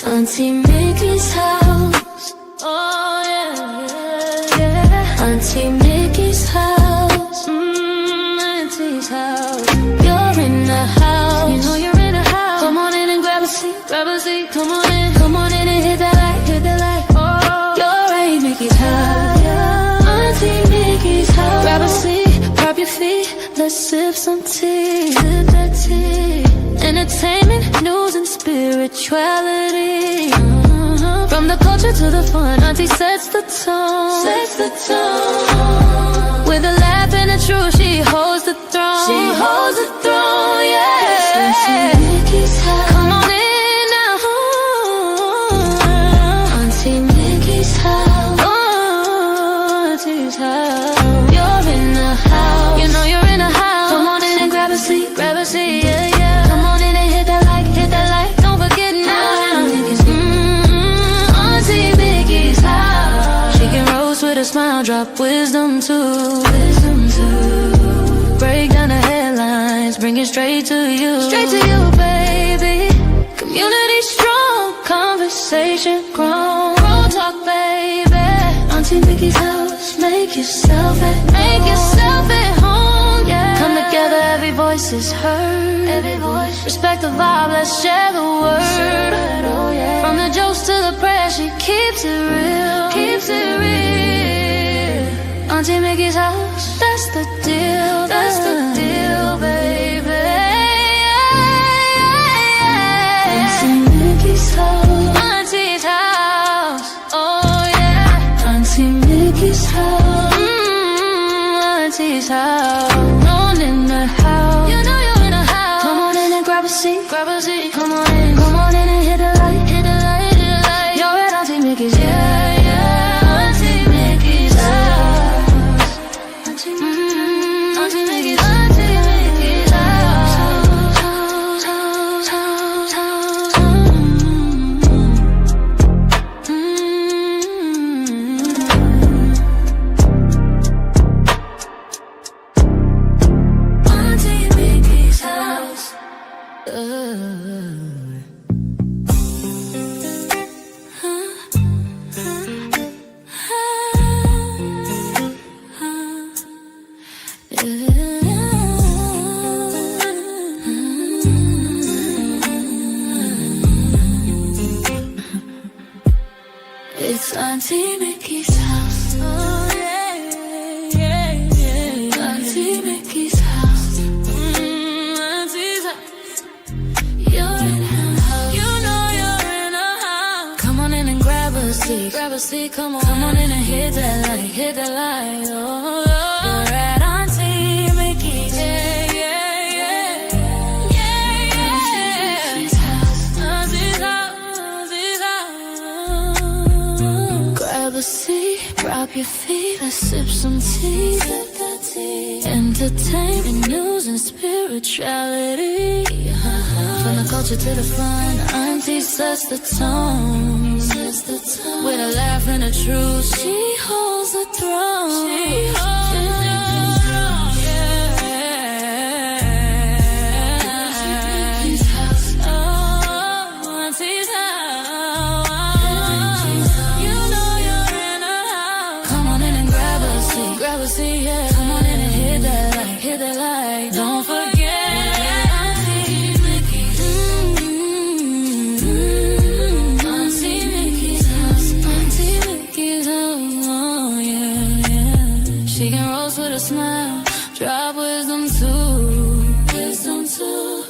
It's Auntie Mickey's house. Oh yeah, yeah. Auntie Mickey's house. Auntie's house. You're in the house. You know you're in the house. Come on in and grab a seat, grab a seat. Come on in and hit that light, hit that light. Oh, you're Aunt Mickey's house. Auntie Mickey's house. Grab a seat, prop your feet. Let's sip some tea, sip that tea. Entertainment, news, and spirituality. From the culture to the fun, Auntie sets the tone. Sets the tone. With a laugh and a truth, she holds the throne. She holds the throne, yeah. Auntie Mickey's house. Come on in now. Auntie Mickey's house. Oh, Auntie's house. You're in the house. You know you're in the house. Come on in and grab a seat, yeah, yeah. Come on in and hit that like, don't forget now. Auntie Mickey's house. She can roast with a smile, drop wisdom too. Break down the headlines, bring it straight to you. Straight to you, baby. Community strong, conversation grown. Real talk, baby. Auntie Mickey's house, make yourself at home, yeah. Come together, every voice is heard. Every voice. Respect the vibe, let's share the word. Oh, yeah. From the jokes to the prayers, she keeps it real. Keeps it real. Auntie Mickey's house, that's the deal. That's the deal, baby. Auntie Mickey's house. Auntie's house. Oh yeah. Auntie Mickey's house. Auntie's house. On in the house. You know you're in the house. Come on in and grab a seat. Grab a seat. Come on in and hit the light. Hit the light, hit the light. You're at Auntie Mickey's. Yeah, yeah. Auntie Mickey's house. Auntie Mickey's. Auntie Mickey's house. Auntie Mickey's house. It's Auntie Mickey's house. Oh yeah, yeah, yeah. Auntie Mickey's house. Auntie's house. You're in her house. You know you're in her house. Come on in and grab a seat. Grab a seat, come on in and hit that light. Hit that light. Oh, you're at Auntie Mickey's. Yeah, yeah, yeah. Yeah, yeah. Auntie's house. Auntie's house. Auntie's house. Grab a seat, rock your feet, let's sip some tea. Sip that tea. Entertainment, news, and spirituality. From the culture to the fun, Auntie sets the tone. With a laugh and a truth, she holds the throne. She holds the throne, yeah. Auntie's house. Oh, Auntie's house. You know you're in her house. Come on in and grab a seat. Grab a seat, yeah. Come on in and hit that light. Hit that light. Don't forget. She can roast with a smile, drop wisdom too.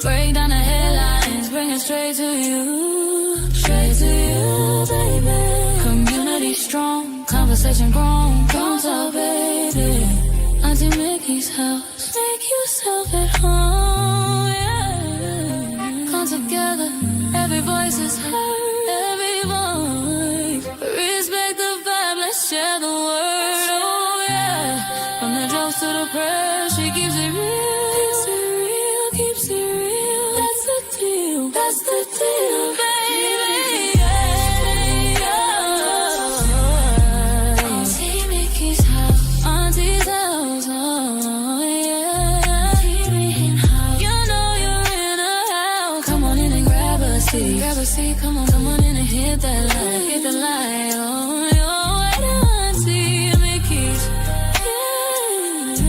Break down the headlines, bring it straight to you. Straight to you, baby. Community strong, conversation grown. Don't talk, baby. Auntie Mickey's house, make yourself at home, yeah. Come together, every voice is heard. Every voice, respect the vibe, let's share the word. Oh yeah, from the jokes to the prayers, she keeps it real. Keeps it real, keeps it real. That's the deal, that's the deal, baby. Yeah, yeah. Auntie Mickey's house, Auntie's house, oh yeah. Auntie Mickey's house, you know you're in a house. Come on in and grab us. see. Grab a seat, come on in and hit that light. Hit the light on your way to Auntie Mickey's. Yeah.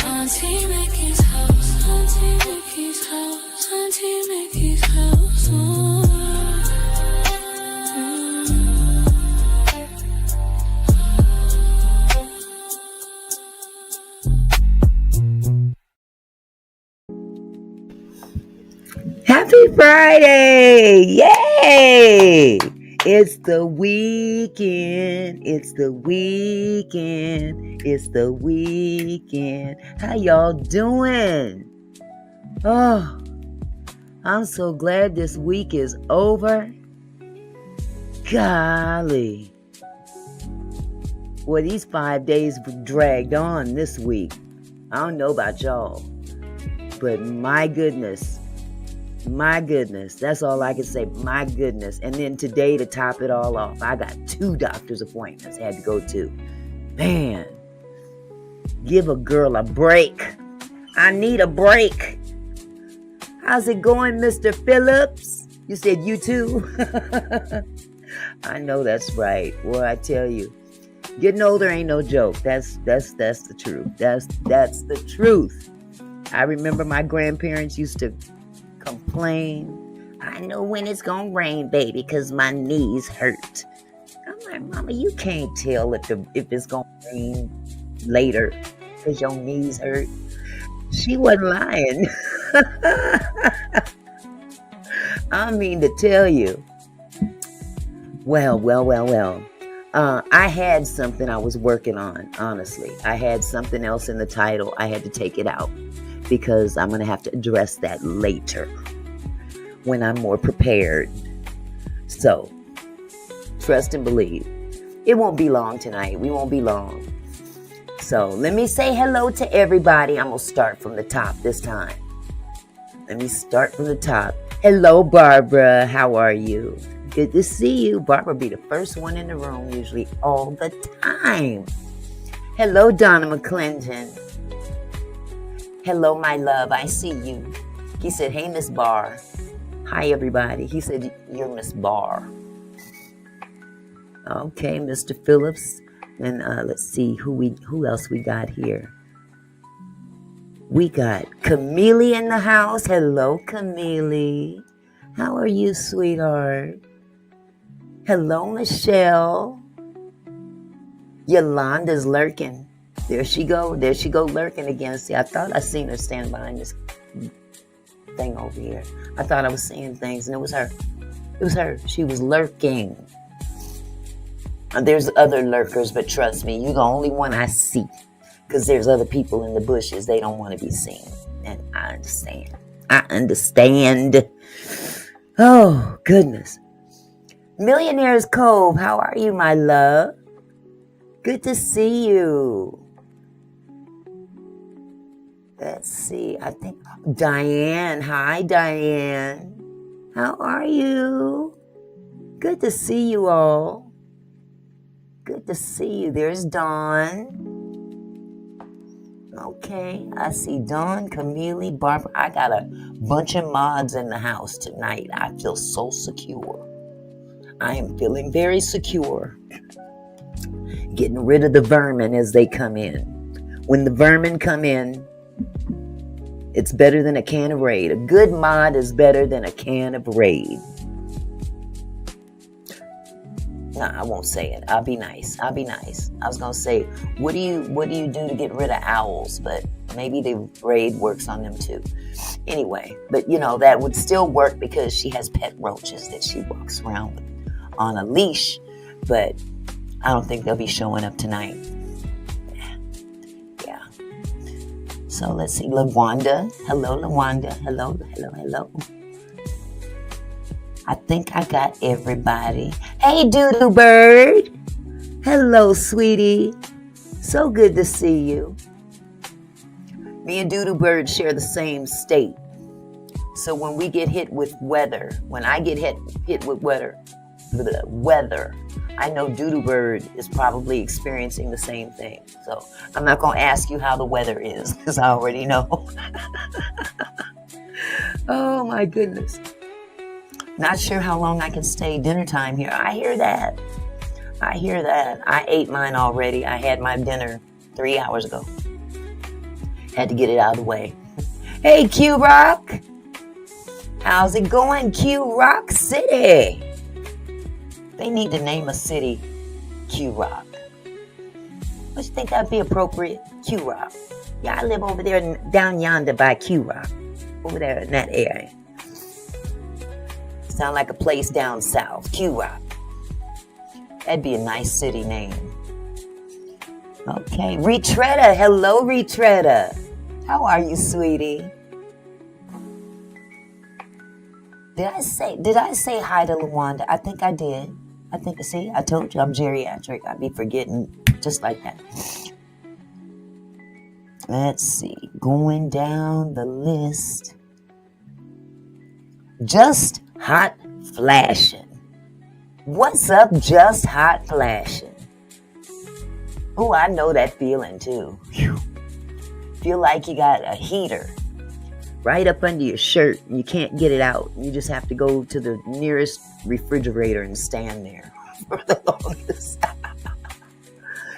Auntie Mickey's house. Auntie Mickey's house. Auntie Mickey's house. Oh. Happy Friday! Yay! It's the weekend. It's the weekend. It's the weekend. How y'all doing? Oh, I'm so glad this week is over. Golly. Well, these 5 days dragged on this week. I don't know about y'all, but my goodness, that's all I can say. My goodness. And then today, to top it all off, I got 2 doctor's appointments I had to go to. Man, give a girl a break. I need a break. How's it going, Mr. Phillips? You said you too? I know that's right. Well, I tell you, getting older ain't no joke. That's the truth. That's the truth. I remember my grandparents used to complain. I know when it's gonna rain, baby, because my knees hurt. I'm like, Mama, you can't tell if it's gonna rain later because your knees hurt. She wasn't lying. I mean to tell you. Well. I had something I was working on, honestly. I had something else in the title. I had to take it out because I'm going to have to address that later when I'm more prepared. So, trust and believe. It won't be long tonight. We won't be long. So, let me say hello to everybody. I'm going to start from the top this time. Let me start from the top. Hello, Barbara. How are you? Good to see you. Barbara be the first one in the room usually all the time. Hello, Donna McClendon. Hello, my love. I see you. He said, hey, Miss Barr. Hi, everybody. He said, you're Miss Barr. Okay, Mr. Phillips. And let's see who else we got here. We got Camille in the house. Hello, Camille. How are you, sweetheart? Hello, Michelle. Yolanda's lurking. There she go lurking again. See, I thought I seen her stand behind this thing over here. I thought I was seeing things, and it was her. She was lurking. There's other lurkers, but trust me, you're the only one I see. Because there's other people in the bushes. They don't want to be seen. And I understand. Oh, goodness. Millionaire's Cove, how are you, my love? Good to see you. Let's see. I think Diane. Hi, Diane. How are you? Good to see you all. Good to see you. There's Dawn. Okay, I see Dawn, Camille, Barbara. I got a bunch of mods in the house tonight. I feel so secure. I am feeling very secure. Getting rid of the vermin as they come in. When the vermin come in, it's better than a can of Raid. A good mod is better than a can of Raid. Nah, I won't say it. I'll be nice. I was gonna say, what do you do to get rid of owls? But maybe the Raid works on them too. Anyway, but that would still work because she has pet roaches that she walks around with on a leash. But I don't think they'll be showing up tonight. Yeah. So let's see, LaWanda. Hello, LaWanda. Hello. I think I got everybody. Hey, Doodoo Bird. Hello, sweetie. So good to see you. Me and Doodoo Bird share the same state. So when we get hit with weather, when I get hit with weather, I know Doodoo Bird is probably experiencing the same thing. So I'm not going to ask you how the weather is because I already know. Oh, my goodness. Not sure how long I can stay dinner time here. I hear that. I ate mine already. I had my dinner 3 hours ago. Had to get it out of the way. Hey, Q Rock. How's it going, Q Rock City? They need to name a city Q Rock. Don't you think that'd be appropriate? Q Rock. Yeah, I live over there down yonder by Q Rock. Over there in that area. Sound like a place down south. Q Rock. That'd be a nice city name. Okay. Retretta. Hello, Retretta. How are you, sweetie? Did I say hi to Lawanda? I think I did. See, I told you I'm geriatric. I'd be forgetting just like that. Let's see. Going down the list. Just hot flashing. What's up, just hot flashing? Oh, I know that feeling too. Whew. Feel like you got a heater right up under your shirt and you can't get it out. You just have to go to the nearest refrigerator and stand there for the longest.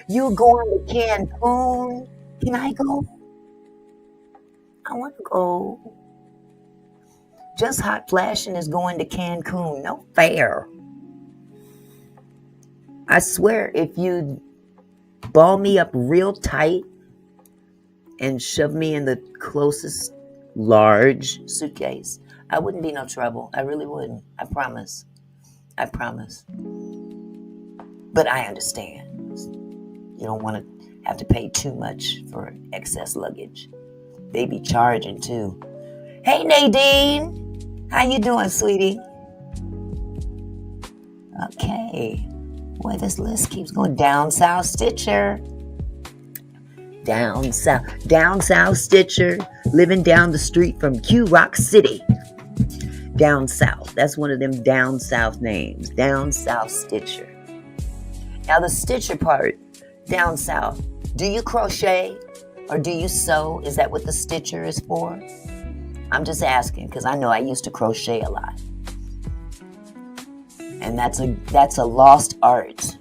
You're going to Cancun? Can I go? I want to go. Just hot flashing is going to Cancun. No fair. I swear, if you ball me up real tight and shove me in the closest large suitcase, I wouldn't be no trouble. I really wouldn't. I promise. But I understand. You don't want to have to pay too much for excess luggage. They be charging too. Hey, Nadine. How you doing, sweetie? Okay. Boy, this list keeps going. Down South Stitcher. Down South Stitcher, living down the street from Q Rock City. Down South. That's one of them down South names. Down South Stitcher. Now the Stitcher part, down South. Do you crochet or do you sew? Is that what the Stitcher is for? I'm just asking because I know I used to crochet a lot. And that's a lost art.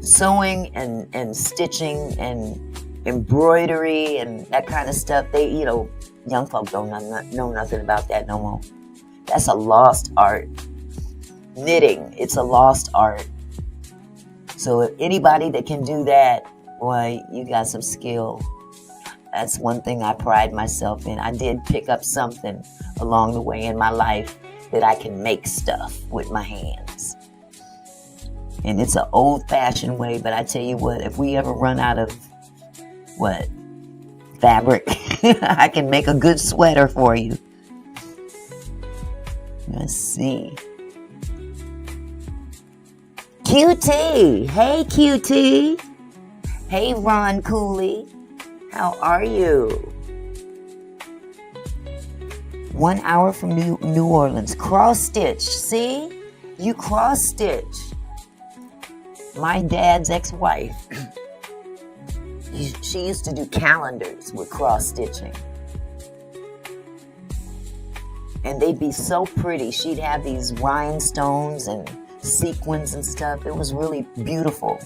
Sewing and stitching and embroidery and that kind of stuff. Young folk don't know nothing about that no more. That's a lost art. Knitting, it's a lost art. So if anybody that can do that, boy, you got some skill. That's one thing I pride myself in. I did pick up something along the way in my life that I can make stuff with my hands. And it's an old-fashioned way, but I tell you what, if we ever run out of fabric, I can make a good sweater for you. Let's see. QT. Hey, QT. Hey, Ron Cooley. How are you? 1 hour from New Orleans. Cross-stitch. See? You cross-stitch. My dad's ex-wife, she used to do calendars with cross-stitching. And they'd be so pretty. She'd have these rhinestones and sequins and stuff. It was really beautiful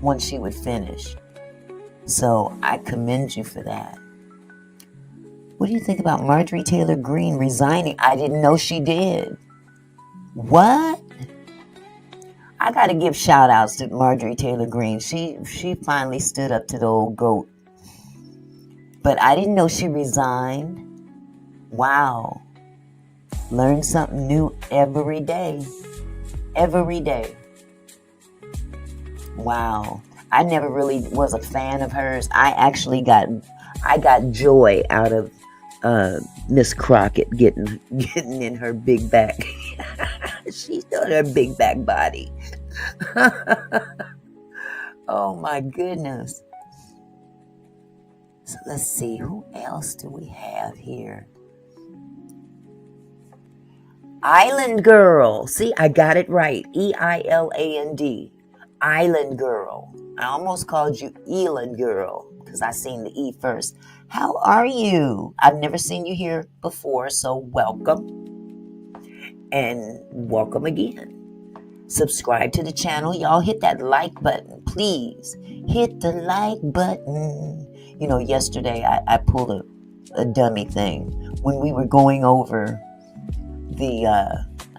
once she would finish. So I commend you for that. What do you think about Marjorie Taylor Greene resigning? I didn't know she did. What? I got to give shout outs to Marjorie Taylor Greene. She finally stood up to the old goat. But I didn't know she resigned. Wow. Learn something new every day. Every day. Wow. I never really was a fan of hers. I got joy out of Miss Crockett getting in her big back. She's doing her big back body. Oh my goodness. So let's see, who else do we have here? Island Girl. See, I got it right. EILAND. Island Girl. I almost called you Eland Girl because I seen the E first. How are you? I've never seen you here before, so welcome. And welcome again. Subscribe to the channel. Y'all hit that like button, please. Hit the like button. You know, yesterday I pulled a dummy thing when we were going over the,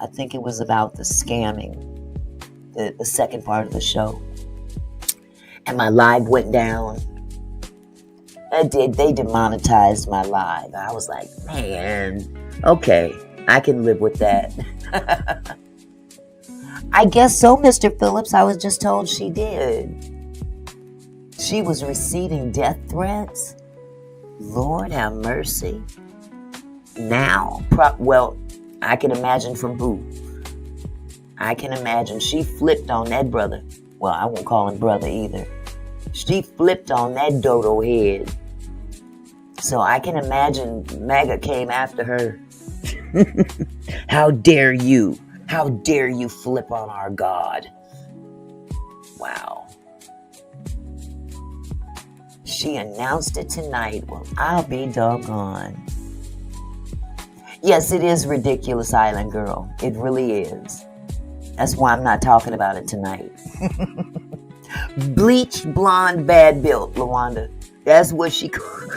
I think it was about the scamming, the second part of the show. And my live went down. They demonetized my live. I was like, man, okay, I can live with that. I guess so, Mr. Phillips. I was just told she did. She was receiving death threats. Lord have mercy. Now, well, I can imagine from who. I can imagine she flipped on that brother. Well, I won't call him brother either. She flipped on that dodo head. So I can imagine MAGA came after her. How dare you? How dare you flip on our God? Wow. She announced it tonight. Well, I'll be doggone. Yes, it is ridiculous, Island Girl. It really is. That's why I'm not talking about it tonight. Bleached, blonde, bad built, Lawanda. That's what she called.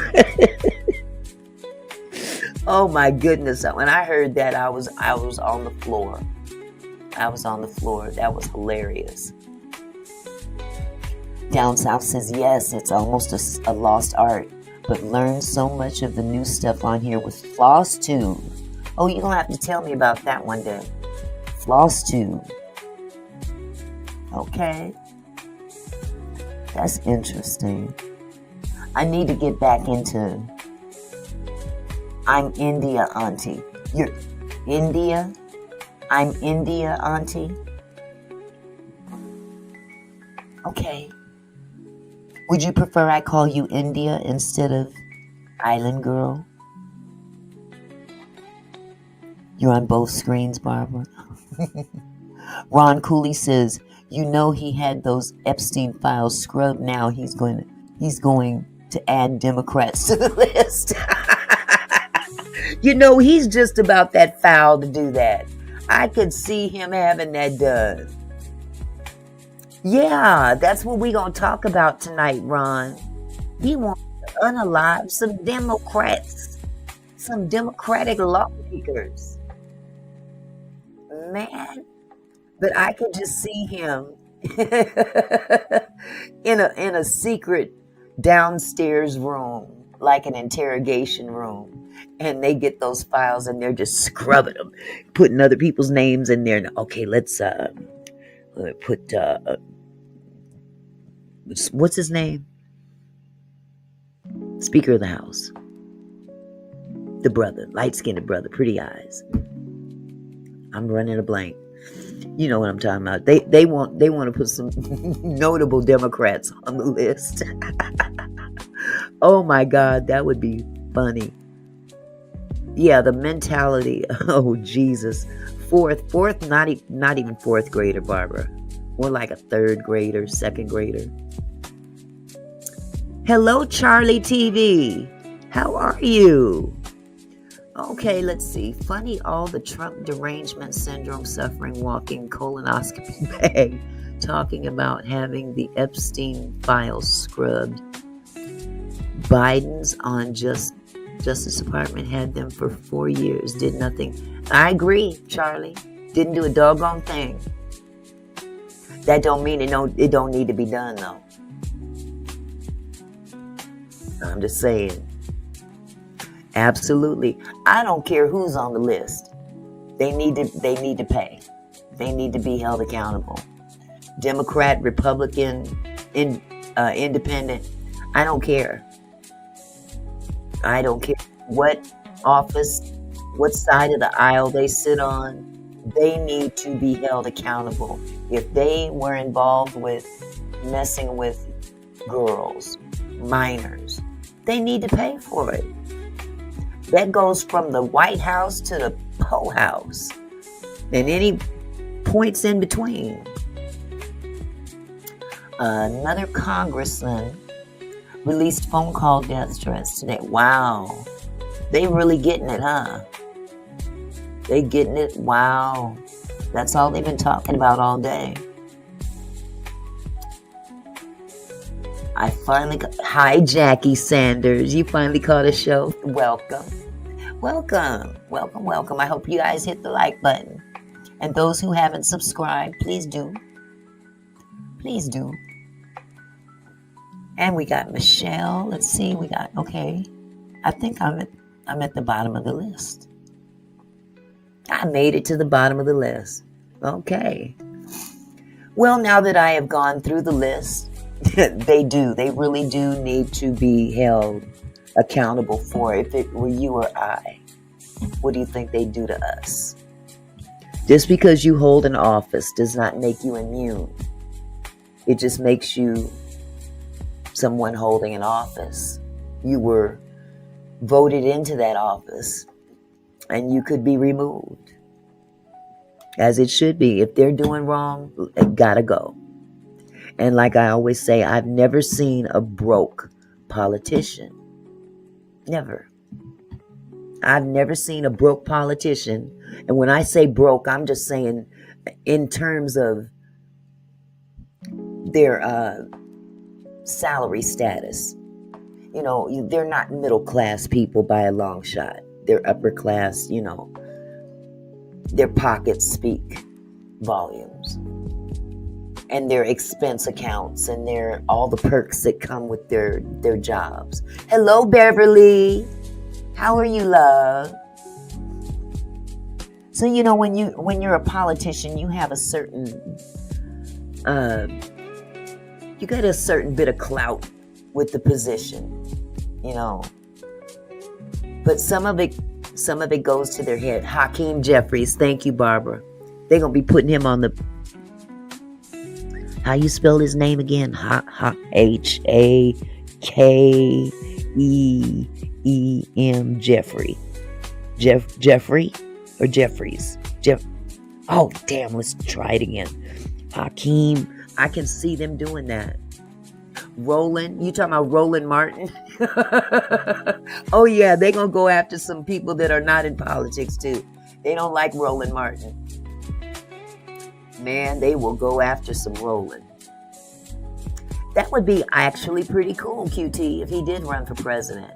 Oh my goodness. When I heard that, I was on the floor. I was on the floor. That was hilarious. Down South says, yes, it's almost a lost art, but learn so much of the new stuff on here with Floss Tube. Oh, you're going to have to tell me about that one day. Floss Tube. Okay. That's interesting. I need to get back into I'm India, Auntie. You're India? I'm India, Auntie? Okay. Would you prefer I call you India instead of Island Girl? You're on both screens, Barbara. Ron Cooley says, you know he had those Epstein files scrubbed. Now he's going to add Democrats to the list. You know, he's just about that foul to do that. I could see him having that done. Yeah, that's what we're going to talk about tonight, Ron. He wants to unalive some Democrats, some Democratic lawmakers. Man, but I could just see him in a secret downstairs room, like an interrogation room. And they get those files and they're just scrubbing them, putting other people's names in there. Okay, let's put what's his name? Speaker of the House. The brother, light-skinned brother, pretty eyes. I'm running a blank. You know what I'm talking about. They want to put some notable Democrats on the list. Oh my God, that would be funny. Yeah, the mentality. Oh Jesus, fourth, not even fourth grader, Barbara. More like a third grader, second grader. Hello, Charlie TV. How are you? Okay, let's see. Funny, all the Trump derangement syndrome suffering walking colonoscopy bag, talking about having the Epstein files scrubbed. Biden's on Justice Department had them for 4 years, did nothing. I agree, Charlie. Didn't do a doggone thing. That don't mean it don't need to be done, though. I'm just saying. Absolutely. I don't care who's on the list. They need to pay. They need to be held accountable. Democrat, Republican, independent. I don't care. I don't care what office, what side of the aisle they sit on. They need to be held accountable. If they were involved with messing with girls, minors, they need to pay for it. That goes from the White House to the Poe House and any points in between. Another congressman released phone call death threats today. Wow. They really getting it, huh? They getting it. Wow. That's all they've been talking about all day. Hi, Jackie Sanders. You finally caught a show. Welcome. I hope you guys hit the like button. And those who haven't subscribed, please do. And we got Michelle. Let's see. Okay. I think I'm at the bottom of the list. I made it to the bottom of the list. Okay. Well, now that I have gone through the list, they really do need to be held accountable for it. If it were you or I, what do you think they'd do to us? Just because you hold an office does not make you immune. It just makes you someone holding an office. You were voted into that office and you could be removed. As it should be. If they're doing wrong, it gotta go. And like I always say, I've never seen a broke politician. Never. I've never seen a broke politician. And when I say broke, I'm just saying in terms of their salary status. You know, they're not middle class people by a long shot. They're upper class, you know. Their pockets speak volumes. And their expense accounts and all the perks that come with their jobs. Hello, Beverly. How are you, love? So, you know, when you're a politician, you have a certain you got a certain bit of clout with the position, you know. But some of it goes to their head. Hakeem Jeffries, thank you, Barbara. They're gonna be putting him on the. How you spell his name again? Hakeem Jeffrey. Jeffrey or Jeffries? Oh, damn, let's try it again. Hakeem. I can see them doing that. Roland. You talking about Roland Martin? Oh, yeah, they're going to go after some people that are not in politics, too. They don't like Roland Martin. Man, they will go after some Roland. That would be actually pretty cool, QT, if he did run for president.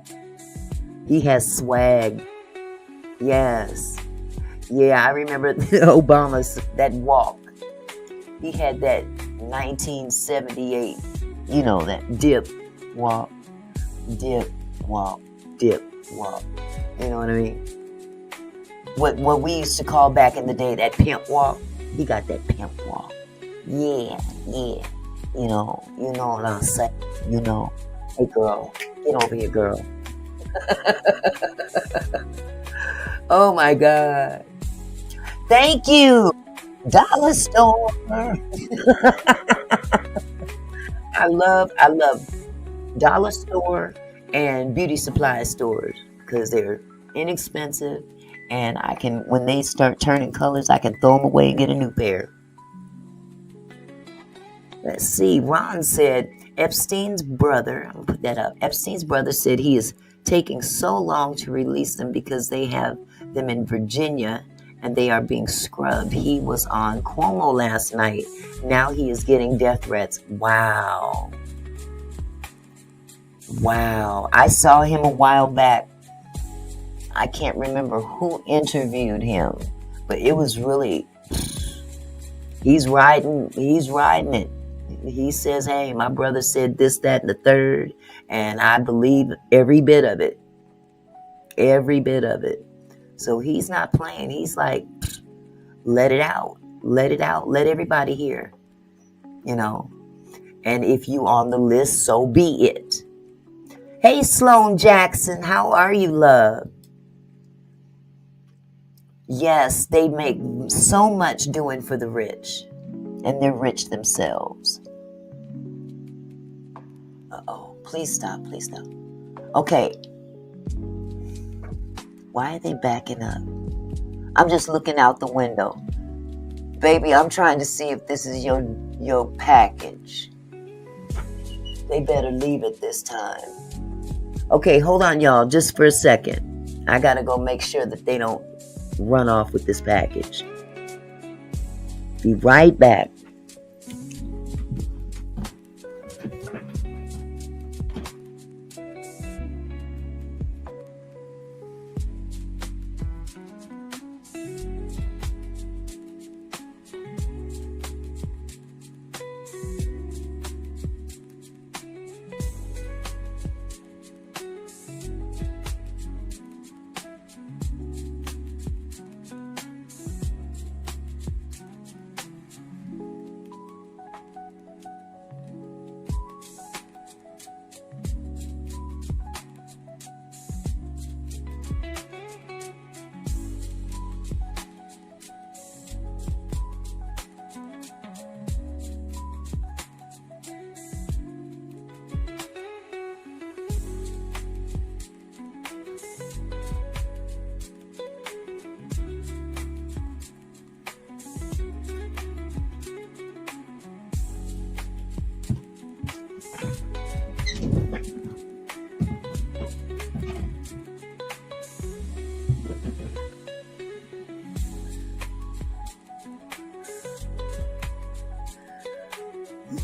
He has swag. Yes. Yeah, I remember Obama's, that walk. He had that 1978, you know, that dip, walk, dip, walk, dip, walk. You know what I mean? What we used to call back in the day, that pimp walk. He got that pimp walk. Yeah. You know what I'm saying. You know, hey girl, get over here, girl. Oh my God. Thank you. Dollar store. I love dollar store and beauty supply stores because they're inexpensive, and when they start turning colors, I can throw them away and get a new pair. Let's see. Ron said Epstein's brother, I'm going to put that up. Epstein's brother said he is taking so long to release them because they have them in Virginia and they are being scrubbed. He was on Cuomo last night. Now he is getting death threats. Wow. I saw him a while back. I can't remember who interviewed him, but it was really, he's riding it. He says, hey, my brother said this, that, and the third, and I believe every bit of it. So he's not playing. He's like, let it out. Let everybody hear, you know. And if you on the list, so be it. Hey, Sloan Jackson, how are you, love? Yes, they make so much doing for the rich, and they're rich themselves. Uh-oh, please stop. Okay. Why are they backing up? I'm just looking out the window. Baby, I'm trying to see if this is your package. They better leave it this time. Okay, hold on, y'all, just for a second. I gotta go make sure that they don't run off with this package. Be right back.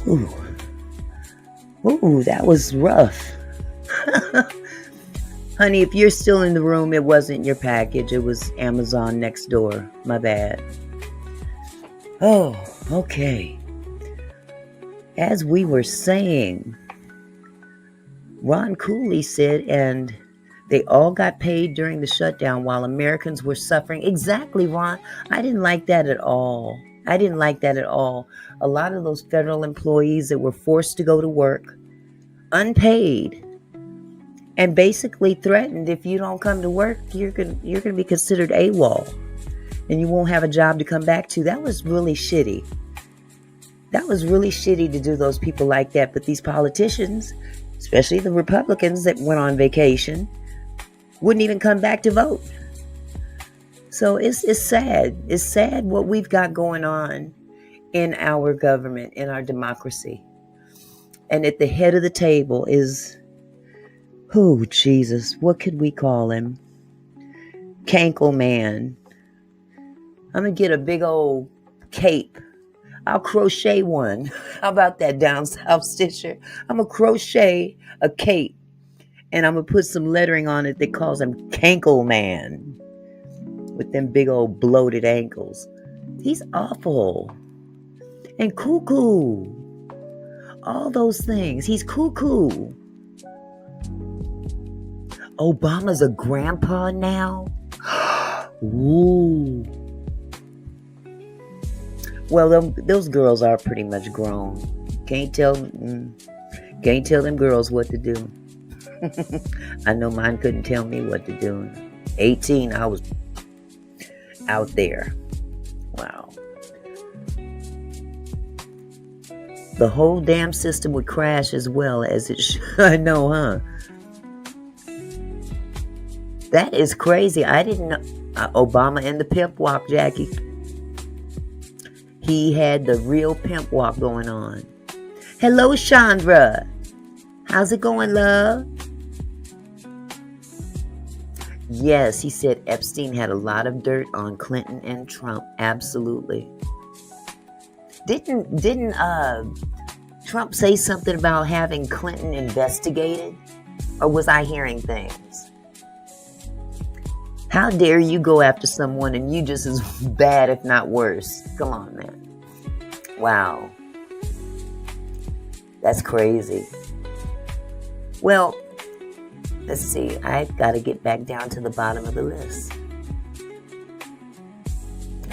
Ooh. Ooh, that was rough. Honey, if you're still in the room, it wasn't your package. It was Amazon next door. My bad. Oh, okay. As we were saying, Ron Cooley said, and they all got paid during the shutdown while Americans were suffering. Exactly, Ron. I didn't like that at all. I didn't like that at all. A lot of those federal employees that were forced to go to work unpaid and basically threatened, if you don't come to work, you're gonna be considered AWOL and you won't have a job to come back to. That was really shitty. That was really shitty to do those people like that. But these politicians, especially the Republicans that went on vacation, wouldn't even come back to vote. So it's sad. It's sad what we've got going on in our government, in our democracy. And at the head of the table is, oh, Jesus, what could we call him? Cankle Man. I'm going to get a big old cape. I'll crochet one. How about that, down south stitcher? I'm going to crochet a cape. And I'm going to put some lettering on it that calls him Cankle Man. With them big old bloated ankles. He's awful. And cuckoo. All those things. He's cuckoo. Obama's a grandpa now? Ooh. Well, those girls are pretty much grown. Can't tell them girls what to do. I know mine couldn't tell me what to do. 18, I was out there. Wow. The whole damn system would crash as well as it should. I know, huh? That is crazy. I didn't know. Obama and the pimp walk, Jackie. He had the real pimp walk going on. Hello, Chandra. How's it going, love? Yes, he said Epstein had a lot of dirt on Clinton and Trump. Absolutely. Didn't Trump say something about having Clinton investigated? Or was I hearing things? How dare you go after someone and you just as bad, if not worse? Come on, man. Wow. That's crazy. Well, let's see. I've got to get back down to the bottom of the list.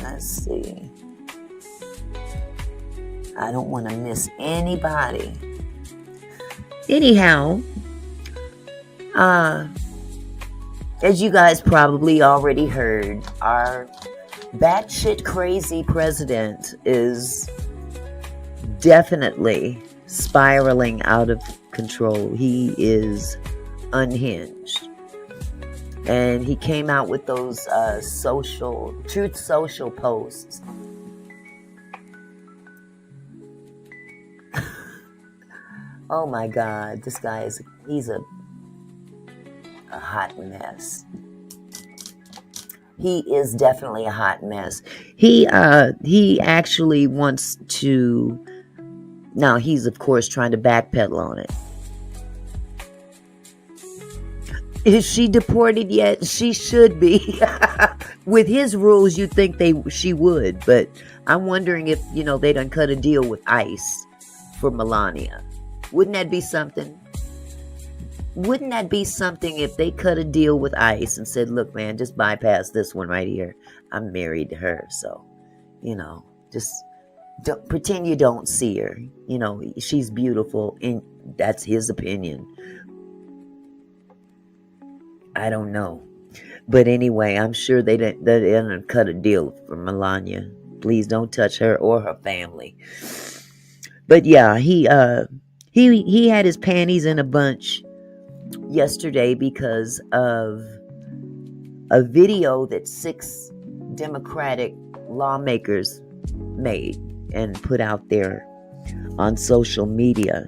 Let's see. I don't want to miss anybody. Anyhow, as you guys probably already heard, our batshit crazy president is definitely spiraling out of control. He is unhinged. And he came out with those Truth Social posts. Oh my God, this guy he's a hot mess. he is definitely a hot mess. He actually wants to. Now he's of course trying to backpedal on it. Is she deported yet? She should be. With his rules, you'd think she would, but I'm wondering if, they done cut a deal with ICE for Melania. Wouldn't that be something? Wouldn't that be something if they cut a deal with ICE and said, look, man, just bypass this one right here. I'm married to her, so, just pretend you don't see her. She's beautiful, and that's his opinion. I don't know. But anyway, I'm sure they didn't cut a deal for Melania. Please don't touch her or her family. But yeah, he had his panties in a bunch yesterday because of a video that 6 Democratic lawmakers made and put out there on social media.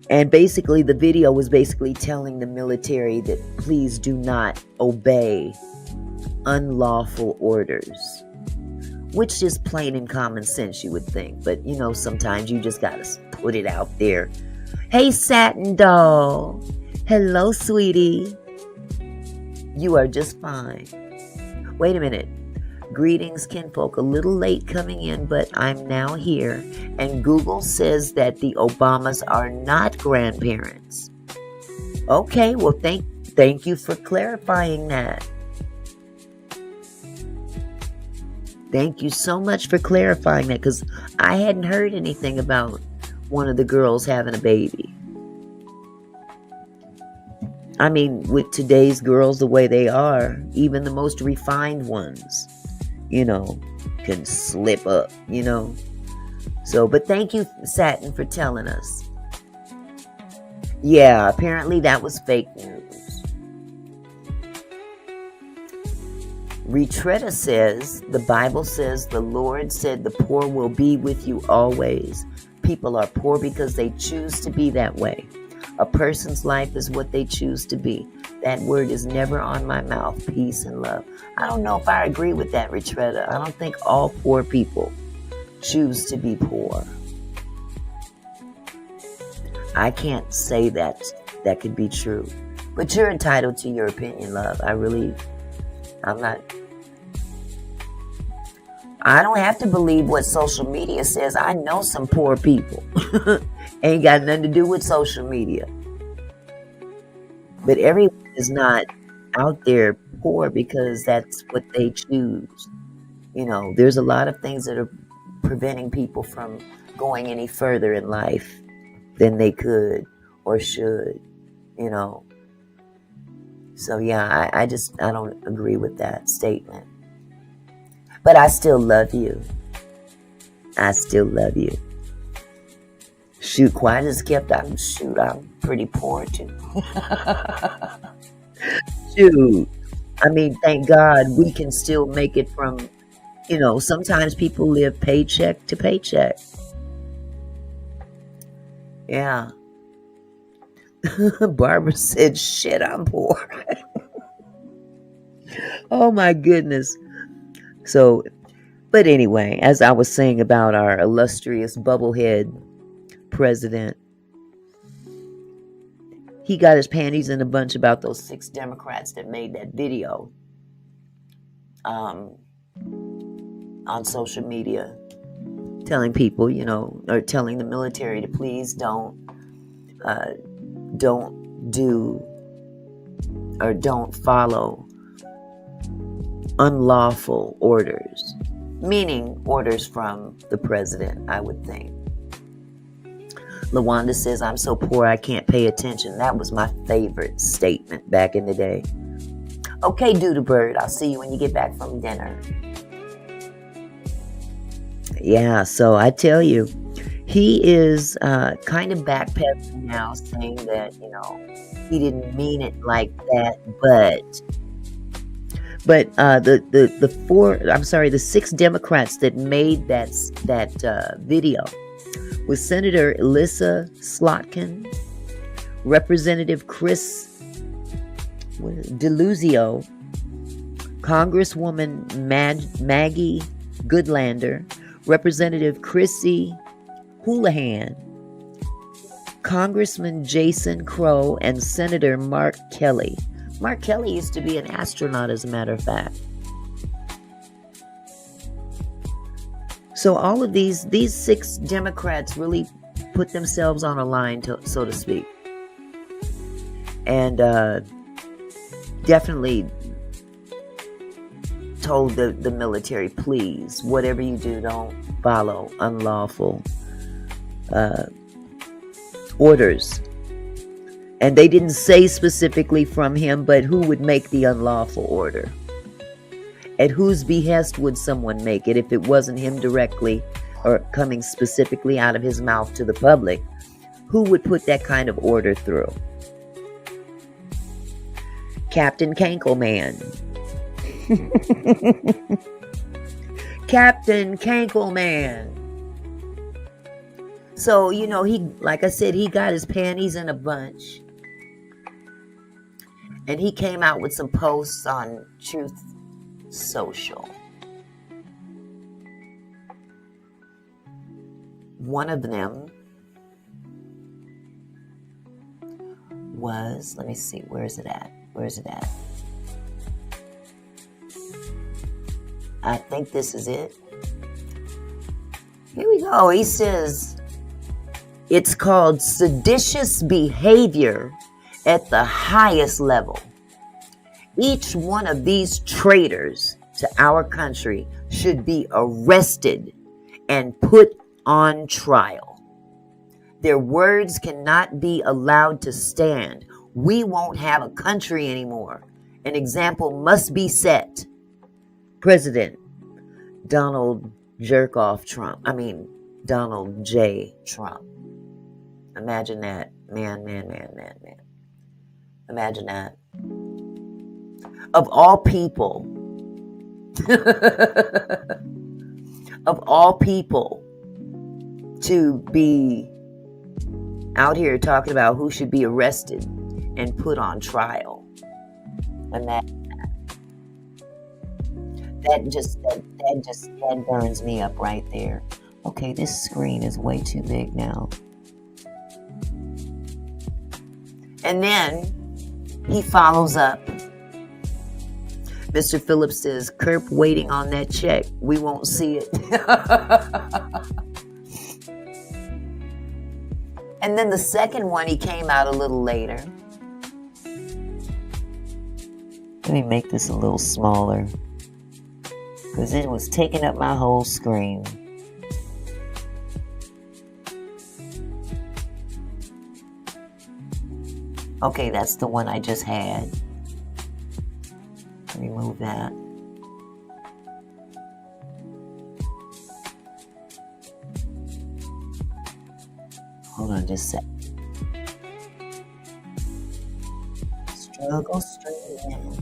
And basically, the video was basically telling the military that please do not obey unlawful orders, which is plain and common sense, you would think. But, sometimes you just got to put it out there. Hey, Satin Doll. Hello, sweetie. You are just fine. Wait a minute. Greetings, kinfolk. A little late coming in, but I'm now here. And Google says that the Obamas are not grandparents. Okay, well, thank you for clarifying that. Thank you so much for clarifying that, because I hadn't heard anything about one of the girls having a baby. I mean, with today's girls the way they are, even the most refined ones, can slip up, So, but thank you, Satin, for telling us. Yeah, apparently that was fake news. Retretta says, the Bible says, the Lord said the poor will be with you always. People are poor because they choose to be that way. A person's life is what they choose to be. That word is never on my mouth. Peace and love. I don't know if I agree with that, Retretta. I don't think all poor people choose to be poor. I can't say that could be true. But you're entitled to your opinion, love. I don't have to believe what social media says. I know some poor people. Ain't got nothing to do with social media. But everyone is not out there poor because that's what they choose. There's a lot of things that are preventing people from going any further in life than they could or should, So yeah, I don't agree with that statement. But I still love you. I still love you. Shoot, quiet as kept. I'm pretty poor too. Shoot. I mean, thank God we can still make it from, sometimes people live paycheck to paycheck. Yeah. Barbara said, shit, I'm poor. Oh my goodness. So, but anyway, as I was saying about our illustrious bubblehead president, he got his panties in a bunch about those 6 Democrats that made that video on social media, telling people, or telling the military to please don't do or don't follow unlawful orders, meaning orders from the president, I would think. LaWanda says, I'm so poor I can't pay attention. That was my favorite statement back in the day. Okay, Doodle Bird, I'll see you when you get back from dinner. Yeah, so I tell you, he is kind of backpedaling now, saying that, he didn't mean it like that, but the 6 Democrats that made that video was Senator Elissa Slotkin, Representative Chris Deluzio, Congresswoman Maggie Goodlander, Representative Chrissy Houlihan, Congressman Jason Crow, and Senator Mark Kelly. Mark Kelly used to be an astronaut, as a matter of fact. So all of these 6 Democrats really put themselves on a line, so to speak. And definitely told the military, please, whatever you do, don't follow unlawful orders. And they didn't say specifically from him, but who would make the unlawful order? At whose behest would someone make it if it wasn't him directly or coming specifically out of his mouth to the public? Who would put that kind of order through? Captain Kankleman. Captain Kankleman. So, he, like I said, he got his panties in a bunch. And he came out with some posts on Truth Social. One of them was, let me see, where is it at? I think this is it. Here we go. He says, it's called seditious behavior at the highest level. Each one of these traitors to our country should be arrested and put on trial. Their words cannot be allowed to stand. We won't have a country anymore. An example must be set. President Donald Donald J. Trump. Imagine that. Man. Imagine that. Of all people, to be out here talking about who should be arrested and put on trial. And that burns me up right there. Okay, this screen is way too big now. And then he follows up. Mr. Phillips says, Kerp waiting on that check. We won't see it. And then the second one, he came out a little later. Let me make this a little smaller, because it was taking up my whole screen. Okay, that's the one I just had. Remove that. Hold on just a sec. Struggle, straight man.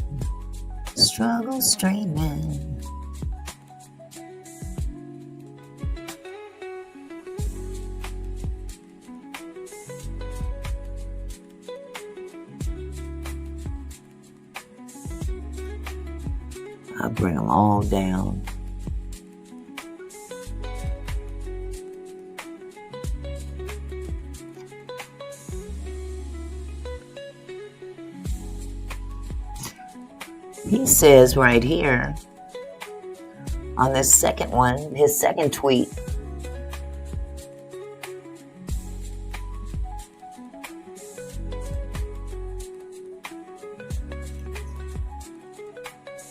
Struggle, straight man. I'll bring them all down. He says right here on this second one, his second tweet,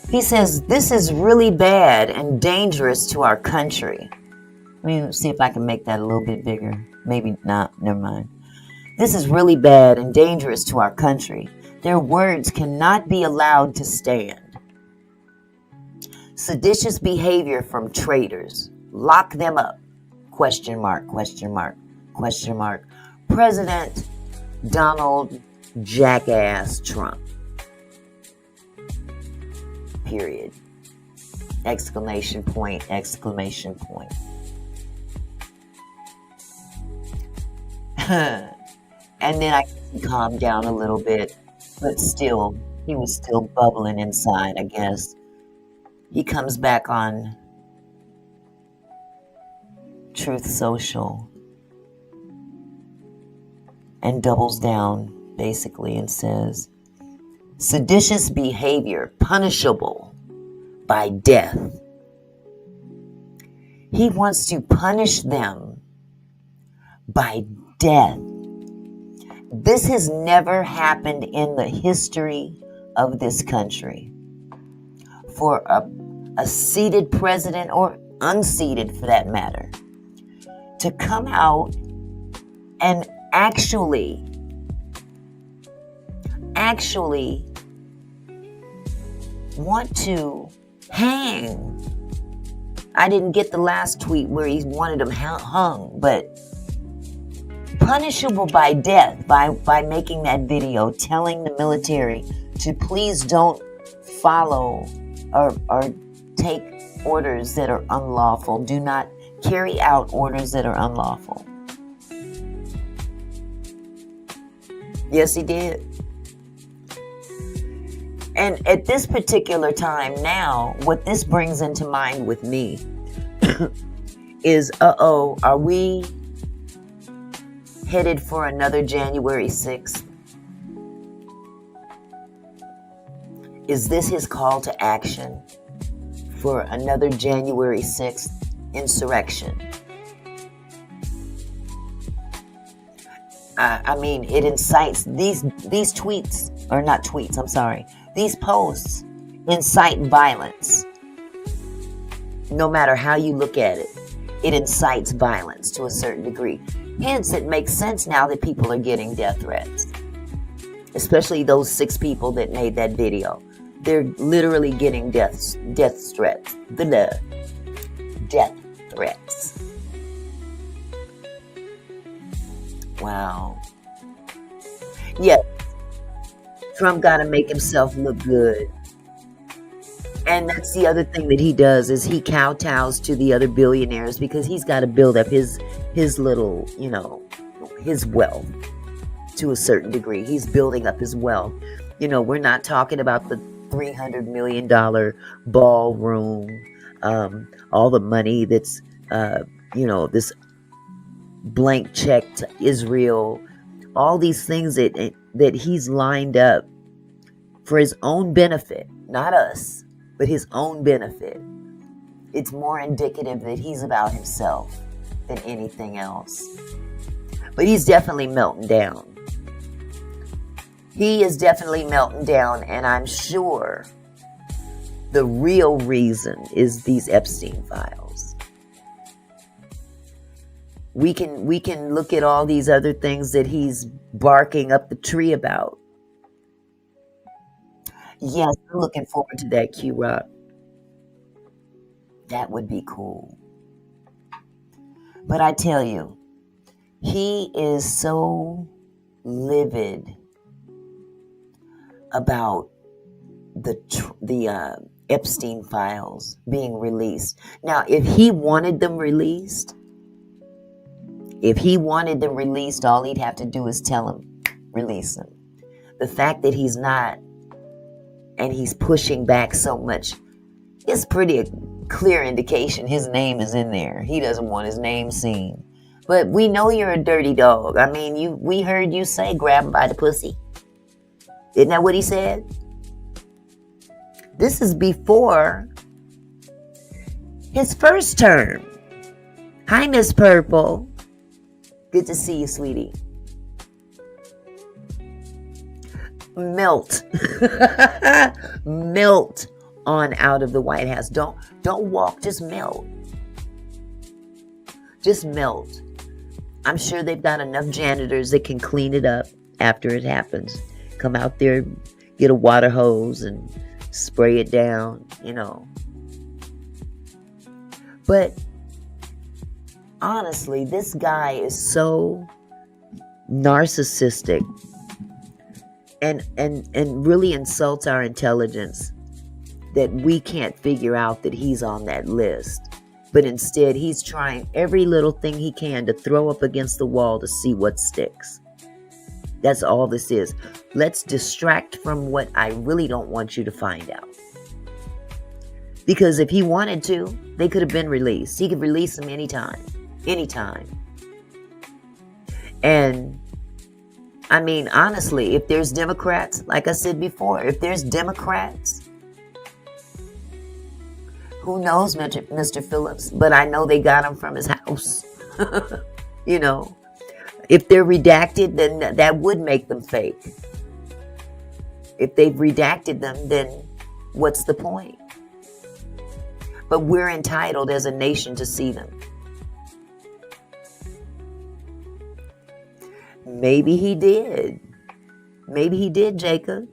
he says, this is really bad and dangerous to our country. Let me see if I can make that a little bit bigger. Maybe not. Never mind. This is really bad and dangerous to our country. Their words cannot be allowed to stand. Seditious behavior from traitors. Lock them up. Question mark, question mark, question mark. President Donald Jackass Trump. Period. Exclamation point, exclamation point. And then I calmed down a little bit, but still He was still bubbling inside, I guess. He comes back on Truth Social and doubles down, basically, and says, seditious behavior punishable by death. He wants to punish them by death. This has never happened in the history of this country. For a seated president, or unseated for that matter, to come out and actually want to hang. I didn't get the last tweet where he wanted him hung, but punishable by death by making that video telling the military to please don't follow or take orders that are unlawful. Do not carry out orders that are unlawful. Yes, he did. And at this particular time now, what this brings into mind with me is, are we headed for another January 6th? Is this his call to action for another January 6th insurrection? I mean, it incites these tweets, or not tweets, I'm sorry. These posts incite violence. No matter how you look at it, it incites violence to a certain degree. Hence, it makes sense now that people are getting death threats. Especially those 6 people that made that video. They're literally getting death threats. Death threats. Wow. Yes. Trump got to make himself look good. And that's the other thing that he does, is he kowtows to the other billionaires because he's got to build up his little, his wealth to a certain degree. He's building up his wealth. We're not talking about the $300 million ballroom, all the money that's, this blank check to Israel, all these things that he's lined up for his own benefit, not us, but his own benefit. It's more indicative that he's about himself than anything else. But he's definitely melting down. He is definitely melting down, and I'm sure the real reason is these Epstein files. We can look at all these other things that he's barking up the tree about. Yes, I'm looking forward to that, Q-Rock. That would be cool. But I tell you, he is so livid about the Epstein files being released. Now, if he wanted them released, all he'd have to do is tell him, release them. The fact that he's not, and he's pushing back so much, it's pretty clear indication his name is in there. He doesn't want his name seen. But we know you're a dirty dog. I mean, we heard you say grab him by the pussy. Isn't that what he said? This is before his first term. Hi, Miss Purple. Good to see you, sweetie. Melt. Melt on out of the White House. Don't walk, just melt. Just melt. I'm sure they've got enough janitors that can clean it up after it happens. Come out there, get a water hose and spray it down, But honestly, this guy is so narcissistic and really insults our intelligence that we can't figure out that he's on that list. But instead, he's trying every little thing he can to throw up against the wall to see what sticks. That's all this is. Let's distract from what I really don't want you to find out. Because if he wanted to, they could have been released. He could release them anytime. Anytime. And, I mean, honestly, if there's Democrats, like I said before, if there's Democrats, who knows, Mr. Phillips? But I know they got him from his house. You know. If they're redacted, then that would make them fake. If they've redacted them, then what's the point? But we're entitled as a nation to see them. Maybe he did. Maybe he did, Jacob.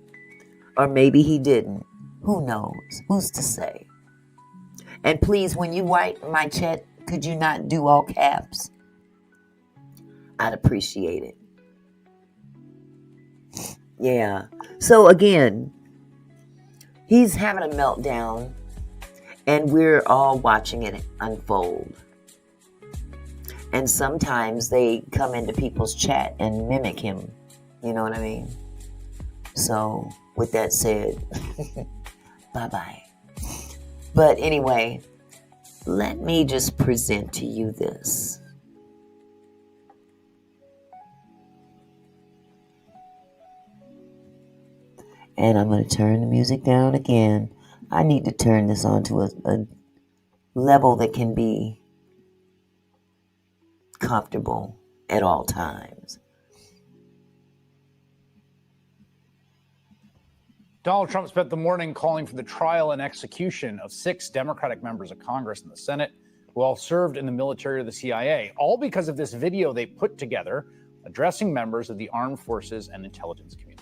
Or maybe he didn't. Who knows? Who's to say? And please, when you write my chat, could you not do all caps? I'd appreciate it. Yeah. So again, he's having a meltdown and we're all watching it unfold. And sometimes they come into people's chat and mimic him. You know what I mean? So with that said, bye-bye. But anyway, let me just present to you this. And I'm going to turn the music down again. I need to turn this on to a level that can be comfortable at all times. Donald Trump spent the morning calling for the trial and execution of 6 Democratic members of Congress and the Senate who all served in the military or the CIA, all because of this video they put together addressing members of the armed forces and intelligence community.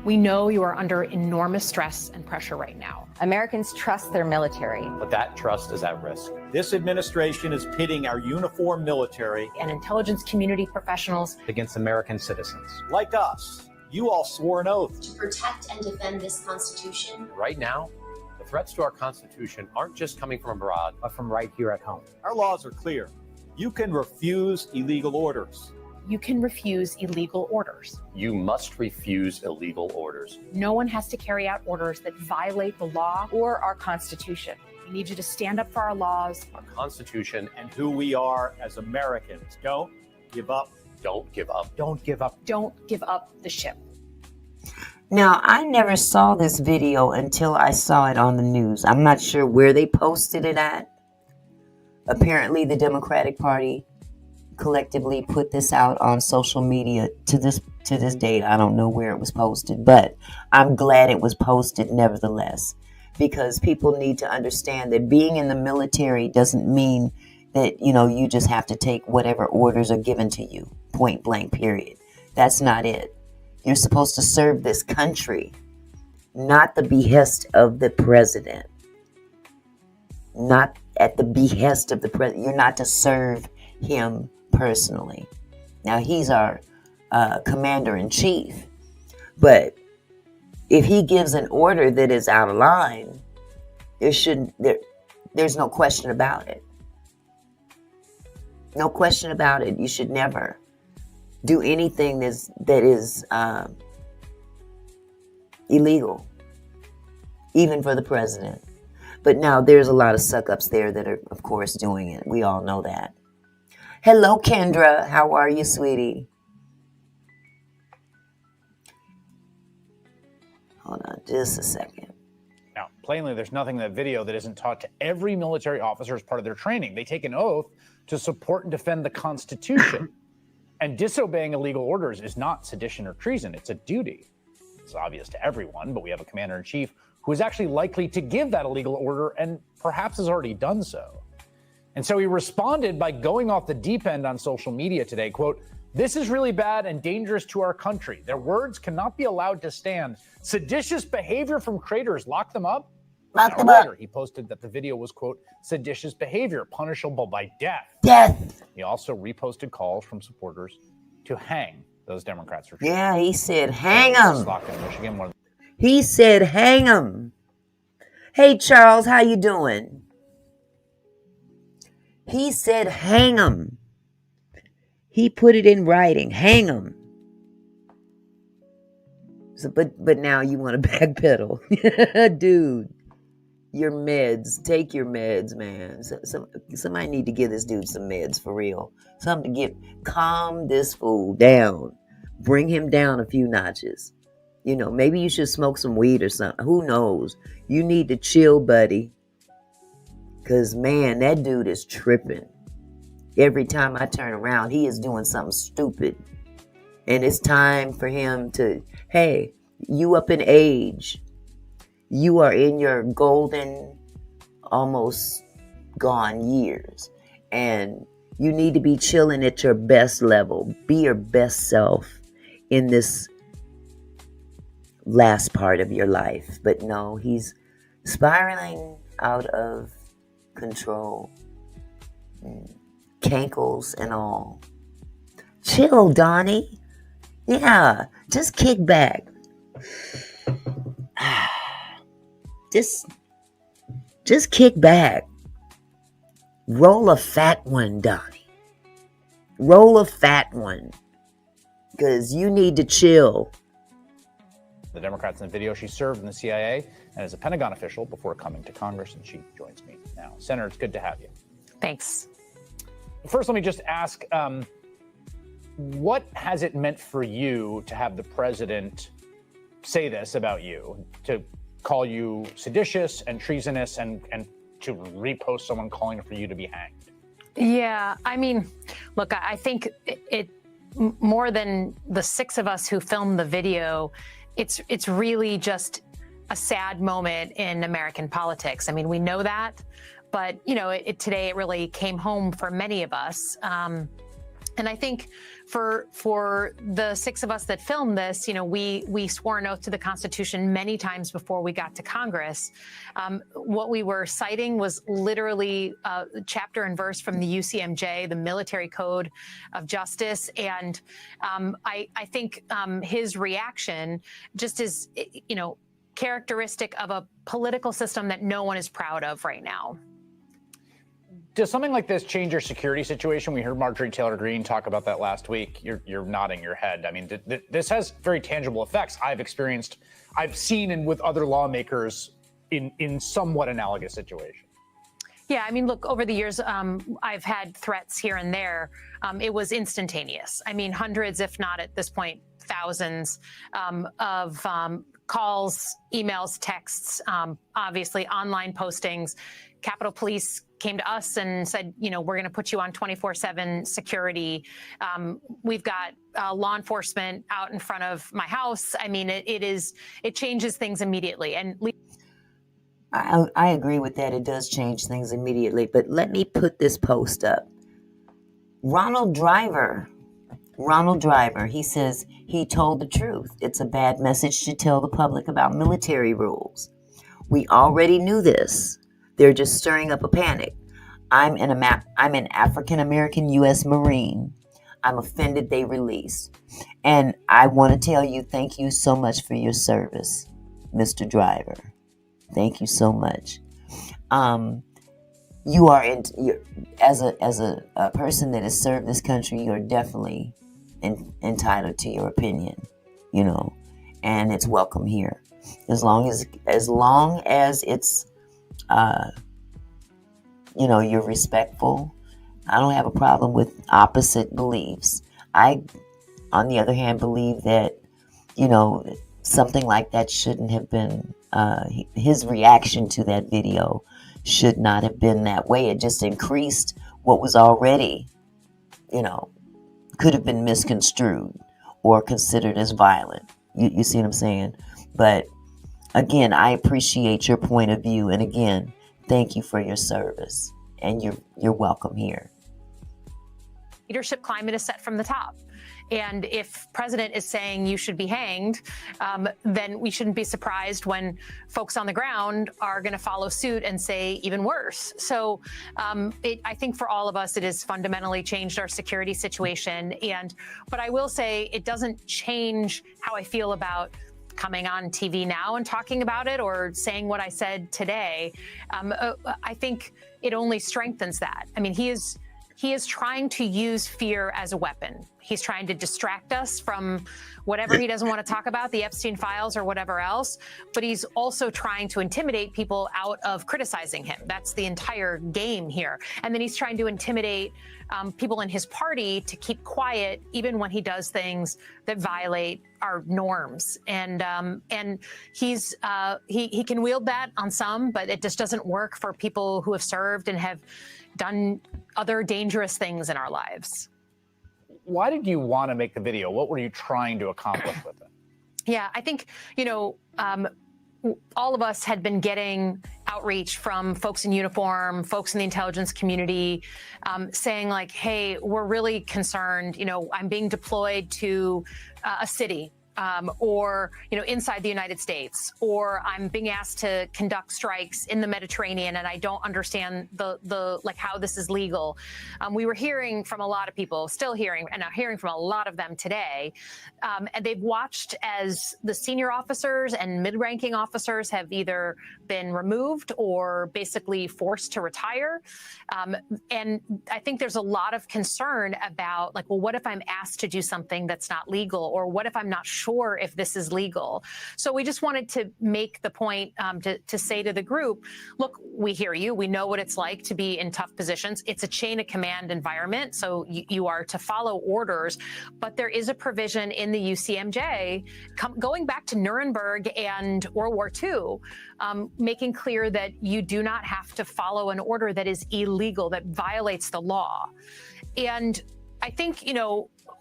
We know you are under enormous stress and pressure right now. Americans trust their military. But that trust is at risk. This administration is pitting our uniformed military And intelligence community professionals Against American citizens. like us. You all swore an oath to protect and defend this Constitution. Right now, the threats to our Constitution aren't just coming from abroad, but from right here at home. Our laws are clear. You can refuse illegal orders. you can refuse illegal orders. You must refuse illegal orders. No one has to carry out orders that violate the law or our Constitution. We need you to stand up for our laws, Our Constitution, And who we are as Americans. Don't give up. don't give up. Don't give up. Don't give up the ship. Now, I never saw this video until I saw it on the news. I'm not sure where they posted it at. Apparently, the Democratic Party collectively put this out on social media to this date. I don't know where it was posted, but I'm glad it was posted nevertheless, because people need to understand that being in the military doesn't mean that, you just have to take whatever orders are given to you, point blank, period. That's not it. You're supposed to serve this country, not the behest of the president. Not at the behest of the president. You're not to serve him personally. Now, he's our commander-in-chief. But if he gives an order that is out of line, there's no question about it. No question about it. You should never do anything that is illegal, even for the president. But now there's a lot of suck-ups there that are, of course, doing it. We all know that. Hello, Kendra. How are you, sweetie? Hold on just a second. Now, plainly, there's nothing in that video that isn't taught to every military officer as part of their training. They take an oath to support and defend the Constitution. And disobeying illegal orders is not sedition or treason. It's a duty. It's obvious to everyone, but we have a commander-in-chief who is actually likely to give that illegal order and perhaps has already done so. And so he responded by going off the deep end on social media today, quote, "This is really bad and dangerous to our country. Their words cannot be allowed to stand. Seditious behavior from traitors, lock them up." Lock them Later, up. he posted that the video was, quote, "seditious behavior, punishable by death." Death. He also reposted calls from supporters to hang those Democrats for treason. Yeah, he said, hang This is them. locked in Michigan. One of He said, hang them. Hey, Charles, how you doing? He said, hang them. He put it in writing. Hang him. So, but now you want to backpedal. Dude, your meds. Take your meds, man. Somebody need to give this dude some meds for real. Something to calm this fool down. Bring him down a few notches. You know, maybe you should smoke some weed or something. Who knows? You need to chill, buddy. Because, man, that dude is tripping. Every time I turn around, he is doing something stupid. And it's time for him to, hey, you up in age. You are in your golden, almost gone years. And you need to be chilling at your best level. Be your best self in this last part of your life. But no, he's spiraling out of control. Cankles and all. Chill, Donnie. Yeah, just kick back. Just kick back. Roll a fat one, Donnie. Roll a fat one. Because you need to chill. The Democrats in the video, she served in the CIA and is a Pentagon official before coming to Congress, and she joins me now. Senator, it's good to have you. Thanks. First, let me just ask, what has it meant for you to have the president say this about you, to call you seditious and treasonous and to repost someone calling for you to be hanged? Yeah, I mean, look, I think it more than the six of us who filmed the video, it's really just a sad moment in American politics. I mean, we know that, but you know, today it really came home for many of us. And I think for the six of us that filmed this, you know, we swore an oath to the Constitution many times before we got to Congress. What we were citing was literally chapter and verse from the UCMJ, the Military Code of Justice. And I think his reaction just is, you know, characteristic of a political system that no one is proud of right now. Does something like this change your security situation? We heard Marjorie Taylor Greene talk about that last week. You're nodding your head. I mean, this has very tangible effects. I've seen and with other lawmakers in somewhat analogous situations. Yeah, I mean, look, over the years, I've had threats here and there. It was instantaneous. I mean, hundreds, if not at this point, thousands of calls, emails, texts, obviously online postings. Capitol Police came to us and said, you know, we're going to put you on 24/7 security. We've got law enforcement out in front of my house. I mean, it changes things immediately. And I agree with that. It does change things immediately. But let me put this post up. Ronald Driver, he says he told the truth. It's a bad message to tell the public about military rules. We already knew this. They're just stirring up a panic. I'm an African-American U.S. Marine. I'm offended they released. And I want to tell you, thank you so much for your service, Mr. Driver. Thank you so much. You are, as a person that has served this country, you're definitely entitled to your opinion, you know, and it's welcome here. As long as it's you know, you're respectful. I don't have a problem with opposite beliefs. I, on the other hand, believe that, you know, something like that shouldn't have been, his reaction to that video should not have been that way. It just increased what was already, you know, could have been misconstrued or considered as violent. You see what I'm saying? But again, I appreciate your point of view. And again, thank you for your service, and you're welcome here. Leadership climate is set from the top. And if president is saying you should be hanged, then we shouldn't be surprised when folks on the ground are going to follow suit and say even worse. So I think for all of us, it has fundamentally changed our security situation. But I will say it doesn't change how I feel about coming on TV now and talking about it or saying what I said today. I think it only strengthens that. I mean, he is he is trying to use fear as a weapon. He's trying to distract us from whatever he doesn't want to talk about, the Epstein files or whatever else, but he's also trying to intimidate people out of criticizing him. That's the entire game here. And then he's trying to intimidate people in his party to keep quiet, even when he does things that violate our norms. And he's he can wield that on some, but it just doesn't work for people who have served and have done other dangerous things in our lives. Why did you want to make the video? What were you trying to accomplish with it? Yeah, I think, all of us had been getting outreach from folks in uniform, folks in the intelligence community, saying like, hey, we're really concerned, I'm being deployed to a city. Or inside the United States, or I'm being asked to conduct strikes in the Mediterranean, and I don't understand the how this is legal. We were hearing from a lot of people, still hearing, and I'm hearing from a lot of them today, and they've watched as the senior officers and mid-ranking officers have either been removed or basically forced to retire. And I think there's a lot of concern about what if I'm asked to do something that's not legal, or what if I'm not sure if this is legal? So we just wanted to make the point to say to the group, look, we hear you. We know what it's like to be in tough positions. It's a chain of command environment, so you are to follow orders. But there is a provision in the UCMJ going back to Nuremberg and World War II, making clear that you do not have to follow an order that is illegal, that violates the law. And I think,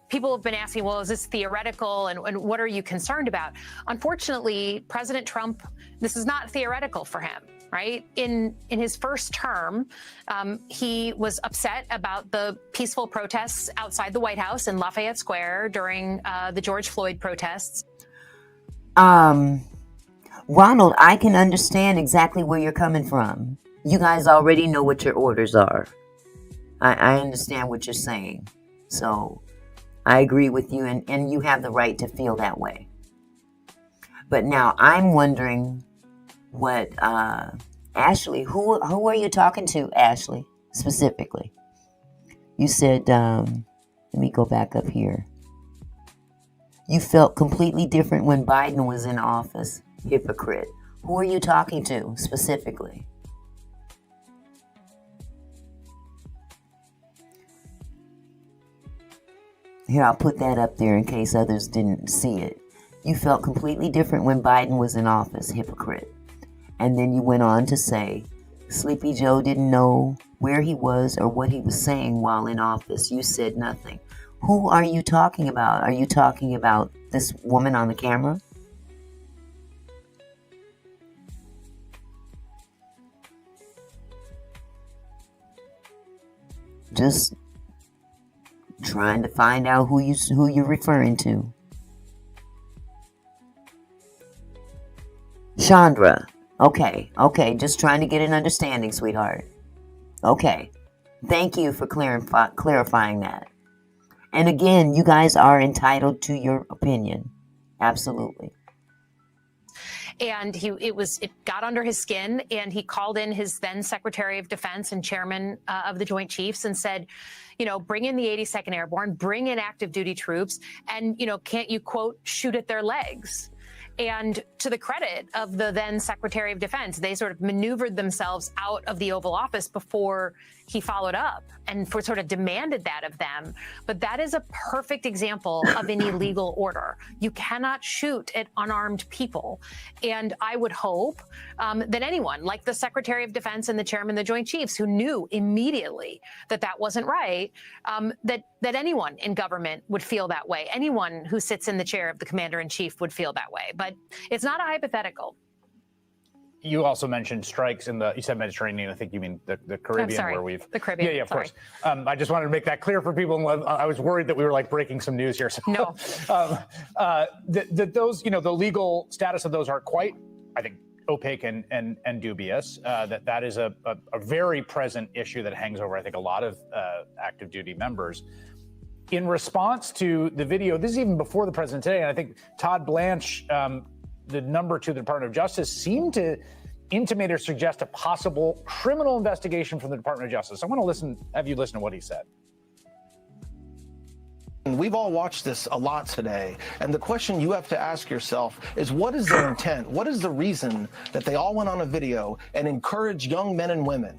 people have been asking, well, is this theoretical, and what are you concerned about? Unfortunately, President Trump, this is not theoretical for him, right? In his first term, he was upset about the peaceful protests outside the White House in Lafayette Square during the George Floyd protests. Ronald, I can understand exactly where you're coming from. You guys already know what your orders are. I understand what you're saying. So I agree with you, and you have the right to feel that way. But now I'm wondering what, Ashley, who are you talking to, Ashley, specifically? You said, let me go back up here. You felt completely different when Biden was in office. Hypocrite. Who are you talking to specifically? Here, I'll put that up there in case others didn't see it. You felt completely different when Biden was in office, hypocrite. And then you went on to say, Sleepy Joe didn't know where he was or what he was saying while in office. You said nothing. Who are you talking about? Are you talking about this woman on the camera? Just trying to find out who you're referring to. Chandra. Okay. Just trying to get an understanding, sweetheart. Okay. Thank you for clarifying that. And again, you guys are entitled to your opinion. Absolutely. And it got under his skin, and he called in his then Secretary of Defense and Chairman of the Joint Chiefs and said, bring in the 82nd Airborne, bring in active duty troops, and, can't you, quote, shoot at their legs? And to the credit of the then Secretary of Defense, they sort of maneuvered themselves out of the Oval Office before he followed up and sort of demanded that of them. But that is a perfect example of an illegal order. You cannot shoot at unarmed people. And I would hope that anyone, like the Secretary of Defense and the Chairman of the Joint Chiefs, who knew immediately that that wasn't right, that anyone in government would feel that way. Anyone who sits in the chair of the Commander-in-Chief would feel that way. But it's not a hypothetical. You also mentioned strikes you said Mediterranean. I think you mean the Caribbean, I'm sorry, where we've the Caribbean. Yeah, of course. I just wanted to make that clear for people. I was worried that we were breaking some news here. So, no. Those, the legal status of those are quite, I think, opaque and dubious. That is a very present issue that hangs over, I think, a lot of active duty members. In response to the video, this is even before the president today, and I think Todd Blanche, the number 2 of the Department of Justice, seemed to intimate or suggest a possible criminal investigation from the Department of Justice. I want to have you listen to what he said. We've all watched this a lot today, and the question you have to ask yourself is, what is their intent? What is the reason that they all went on a video and encouraged young men and women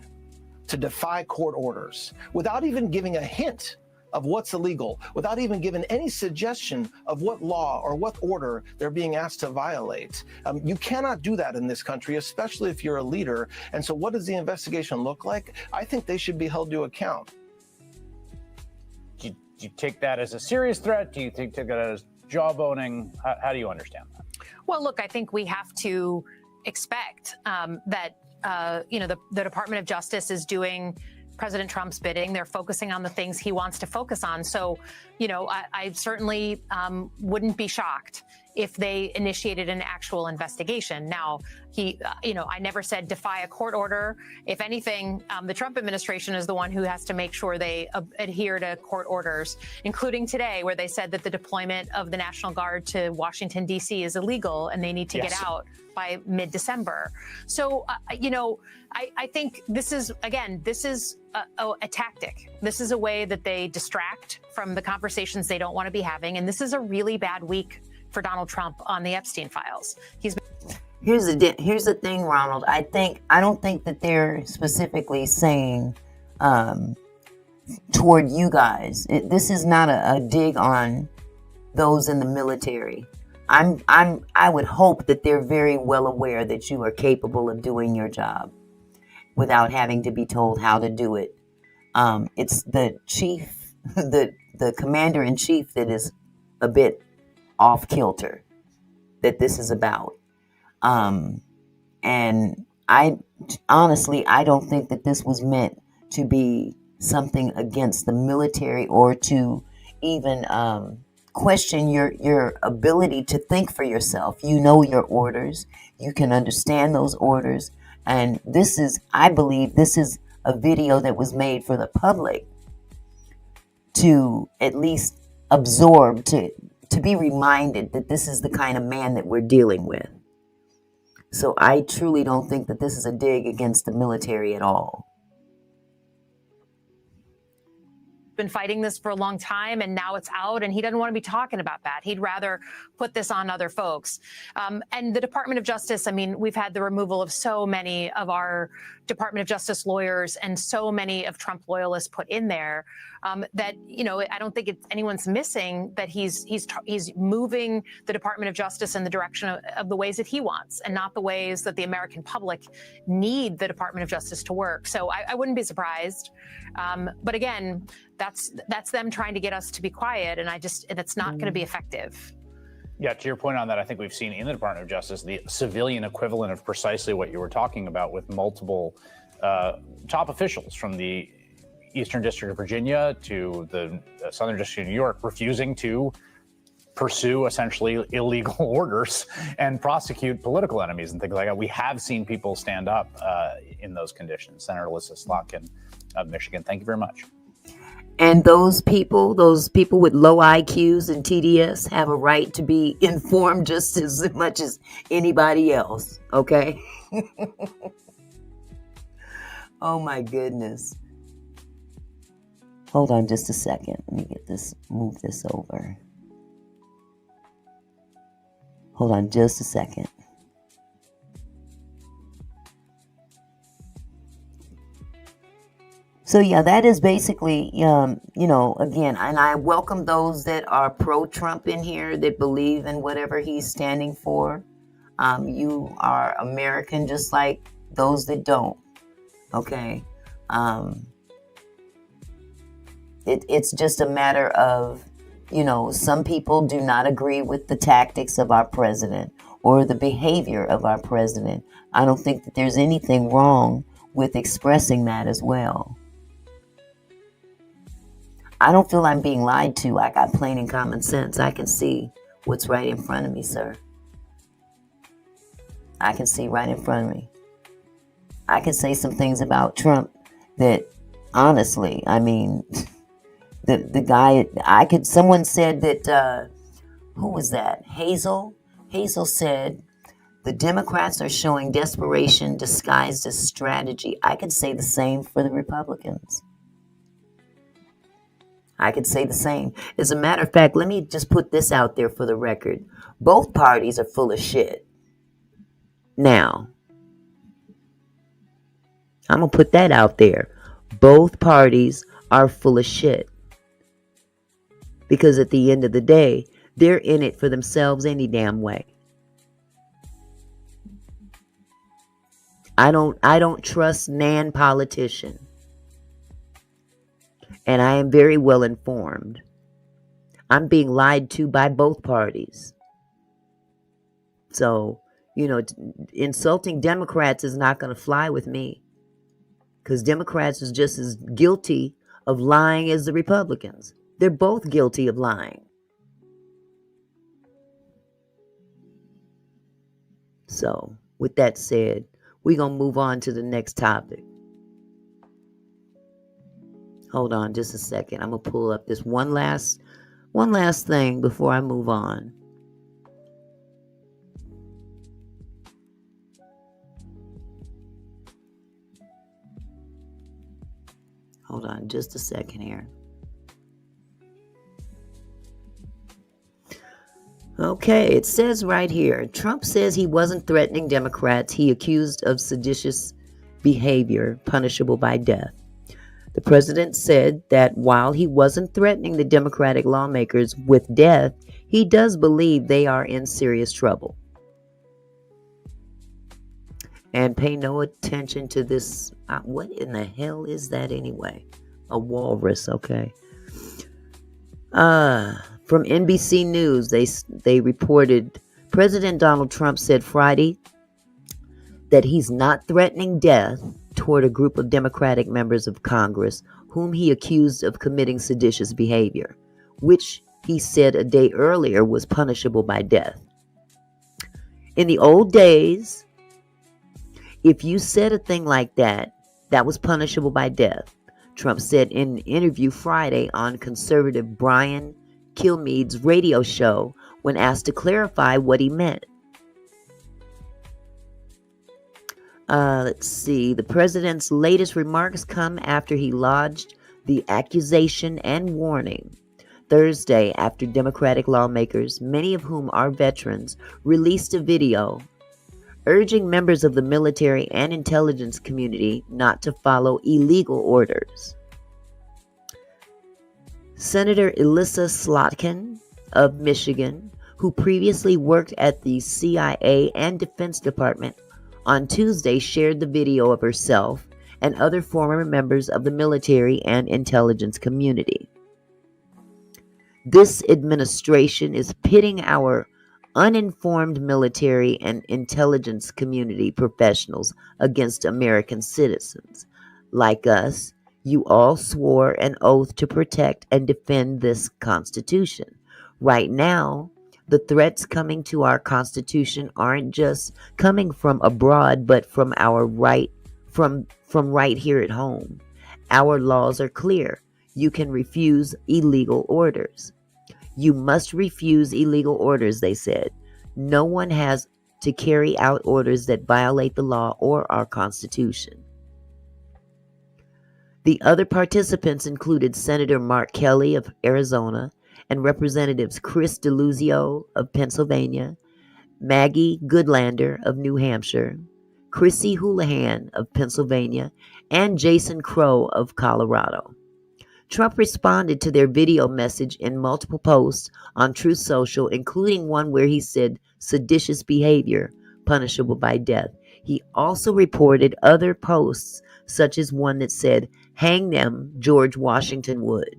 to defy court orders without even giving a hint of what's illegal, without even giving any suggestion of what law or what order they're being asked to violate? You cannot do that in this country, especially if you're a leader. And so what does the investigation look like? I think they should be held to account. Do you take that as a serious threat? Do you take that as jawboning? How do you understand that? Well, look, I think we have to expect that the Department of Justice is doing President Trump's bidding. They're focusing on the things he wants to focus on. So, I certainly wouldn't be shocked if they initiated an actual investigation. Now, I never said defy a court order. If anything, the Trump administration is the one who has to make sure they adhere to court orders, including today, where they said that the deployment of the National Guard to Washington, D.C. is illegal and they need to get out by mid-December. So, I think this is a tactic. This is a way that they distract from the conversations they don't want to be having. And this is a really bad week for Donald Trump on the Epstein files. Here's the thing, Ronald. I don't think that they're specifically saying toward you guys. This is not a dig on those in the military. I would hope that they're very well aware that you are capable of doing your job without having to be told how to do it. It's the chief, the commander-in-chief that is a bit off kilter that this is about. And I don't think that this was meant to be something against the military or to even question your ability to think for yourself. You know your orders. You can understand those orders. And I believe this is a video that was made for the public to at least absorb, to be reminded that this is the kind of man that we're dealing with. So I truly don't think that this is a dig against the military at all. Been fighting this for a long time, and now it's out, and he doesn't want to be talking about that. He'd rather put this on other folks. And the Department of Justice, we've had the removal of so many of our Department of Justice lawyers and so many of Trump loyalists put in there that, I don't think anyone's missing that he's moving the Department of Justice in the direction of the ways that he wants and not the ways that the American public need the Department of Justice to work. So I wouldn't be surprised. But again, that's them trying to get us to be quiet, and it's not going to be effective. Yeah, to your point on that, I think we've seen in the Department of Justice the civilian equivalent of precisely what you were talking about, with multiple top officials from the Eastern District of Virginia to the Southern District of New York refusing to pursue essentially illegal orders and prosecute political enemies and things like that. We have seen people stand up in those conditions. Senator Alyssa Slotkin of Michigan, thank you very much. And those people with low IQs and TDS have a right to be informed just as much as anybody else, okay? Oh my goodness. Hold on just a second. Let me move this over. Hold on just a second. So yeah, that is basically, again, and I welcome those that are pro-Trump in here, that believe in whatever he's standing for. You are American just like those that don't, okay? It's just a matter of, some people do not agree with the tactics of our president or the behavior of our president. I don't think that there's anything wrong with expressing that as well. I don't feel I'm being lied to. I got plain and common sense. I can see what's right in front of me, sir. I can see right in front of me. I can say some things about Trump that, honestly, the guy, someone said that, who was that? Hazel said The Democrats are showing desperation disguised as strategy. I could say the same for the Republicans. I could say the same. As a matter of fact, let me just put this out there for the record. Both parties are full of shit. Now, I'm going to put that out there. Both parties are full of shit. Because at the end of the day, they're in it for themselves any damn way. I don't trust nan politician. And I am very well informed. I'm being lied to by both parties. So, insulting Democrats is not going to fly with me. Because Democrats is just as guilty of lying as the Republicans. They're both guilty of lying. So, with that said, we're going to move on to the next topic. Hold on just a second. I'm going to pull up this one last thing before I move on. Hold on just a second here. Okay, it says right here, Trump says he wasn't threatening Democrats he accused of seditious behavior punishable by death. The president said that while he wasn't threatening the Democratic lawmakers with death, he does believe they are in serious trouble. And pay no attention to this. What in the hell is that anyway? A walrus, okay. From NBC News, they reported President Donald Trump said Friday that he's not threatening death toward a group of Democratic members of Congress whom he accused of committing seditious behavior, which he said a day earlier was punishable by death. In the old days, if you said a thing like that, that was punishable by death, Trump said in an interview Friday on conservative Brian Kilmeade's radio show when asked to clarify what he meant. Let's see. The president's latest remarks come after he lodged the accusation and warning Thursday after Democratic lawmakers, many of whom are veterans, released a video urging members of the military and intelligence community not to follow illegal orders. Senator Elissa Slotkin of Michigan, who previously worked at the CIA and Defense Department, on Tuesday shared the video of herself and other former members of the military and intelligence community. This administration is pitting our uninformed military and intelligence community professionals against American citizens. Like us, you all swore an oath to protect and defend this Constitution. Right now, the threats coming to our Constitution aren't just coming from abroad, but from our from right here at home. Our laws are clear. You can refuse illegal orders. You must refuse illegal orders, they said. No one has to carry out orders that violate the law or our Constitution. The other participants included Senator Mark Kelly of Arizona and Representatives Chris DeLuzio of Pennsylvania, Maggie Goodlander of New Hampshire, Chrissy Houlihan of Pennsylvania, and Jason Crow of Colorado. Trump responded to their video message in multiple posts on Truth Social, including one where he said seditious behavior punishable by death. He also reported other posts, such as one that said, "Hang them, George Washington would."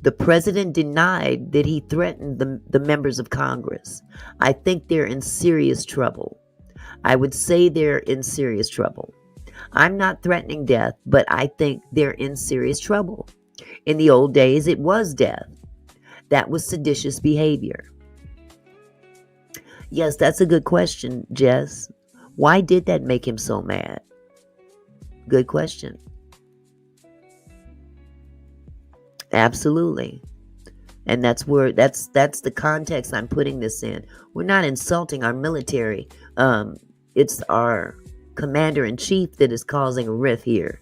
The president denied that he threatened the members of Congress. I think they're in serious trouble. I would say they're in serious trouble. I'm not threatening death, but I think they're in serious trouble. In the old days, it was death. That was seditious behavior. Yes, that's a good question, Jess. Why did that make him so mad? Good question. Absolutely. And that's the context I'm putting this in. We're not insulting our military. It's our commander-in-chief that is causing a rift here.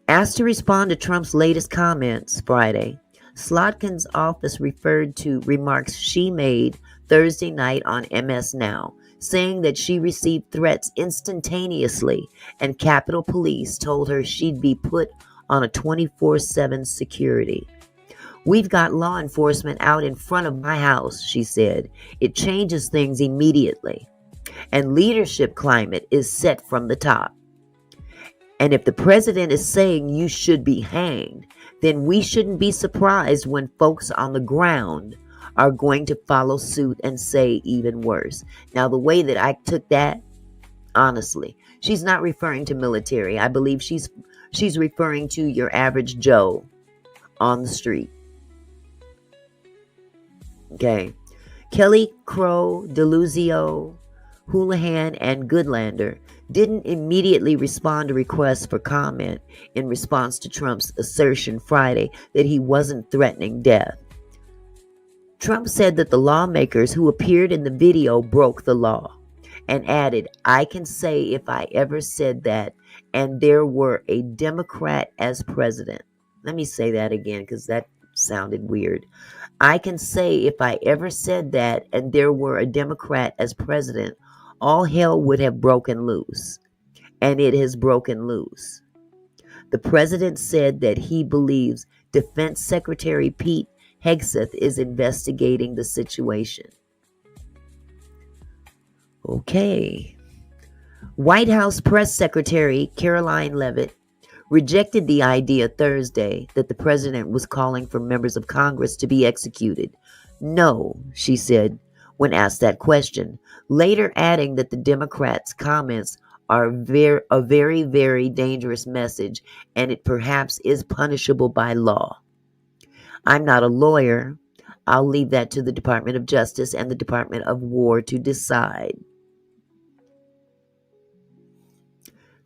Asked to respond to Trump's latest comments Friday, Slotkin's office referred to remarks she made Thursday night on MS Now, saying that she received threats instantaneously and Capitol Police told her she'd be put on a 24/7 security. "We've got law enforcement out in front of my house," she said. "It changes things immediately. And leadership climate is set from the top. And if the president is saying you should be hanged, then we shouldn't be surprised when folks on the ground are going to follow suit and say even worse." Now, the way that I took that, honestly, she's not referring to military. I believe she's referring to your average Joe on the street. Okay. Kelly, Crow, DeLuzio, Houlihan, and Goodlander didn't immediately respond to requests for comment in response to Trump's assertion Friday that he wasn't threatening death. Trump said that the lawmakers who appeared in the video broke the law and added, "I can say if I ever said that and there were a Democrat as president." Let me say that again because that sounded weird. "I can say if I ever said that and there were a Democrat as president, all hell would have broken loose. And it has broken loose." The president said that he believes Defense Secretary Pete Hegseth is investigating the situation. Okay. White House Press Secretary Caroline Leavitt rejected the idea Thursday that the president was calling for members of Congress to be executed. "No," she said when asked that question, later adding that the Democrats' comments are a very, very dangerous message and it perhaps is punishable by law. "I'm not a lawyer. I'll leave that to the Department of Justice and the Department of War to decide."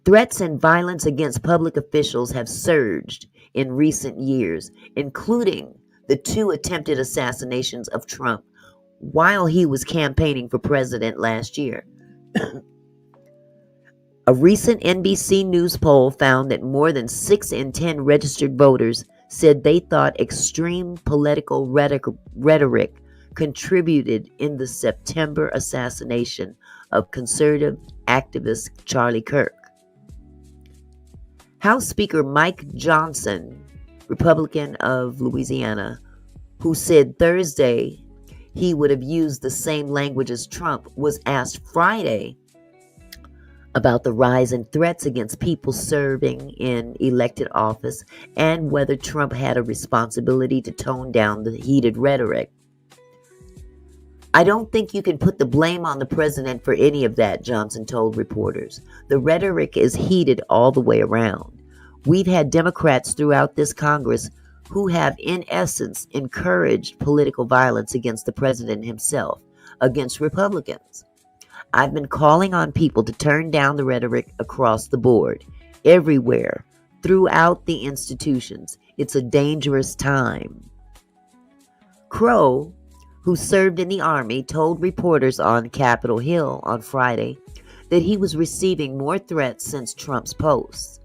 Threats and violence against public officials have surged in recent years, including the 2 attempted assassinations of Trump while he was campaigning for president last year. A recent NBC News poll found that more than 6 in 10 registered voters said they thought extreme political rhetoric contributed in the September assassination of conservative activist Charlie Kirk. House Speaker Mike Johnson, Republican of Louisiana, who said Thursday he would have used the same language as Trump, was asked Friday about the rise in threats against people serving in elected office and whether Trump had a responsibility to tone down the heated rhetoric. "I don't think you can put the blame on the president for any of that," Johnson told reporters. "The rhetoric is heated all the way around. We've had Democrats throughout this Congress who have, in essence, encouraged political violence against the president himself, against Republicans. I've been calling on people to turn down the rhetoric across the board, everywhere, throughout the institutions. It's a dangerous time." Crow, who served in the Army, told reporters on Capitol Hill on Friday that he was receiving more threats since Trump's posts.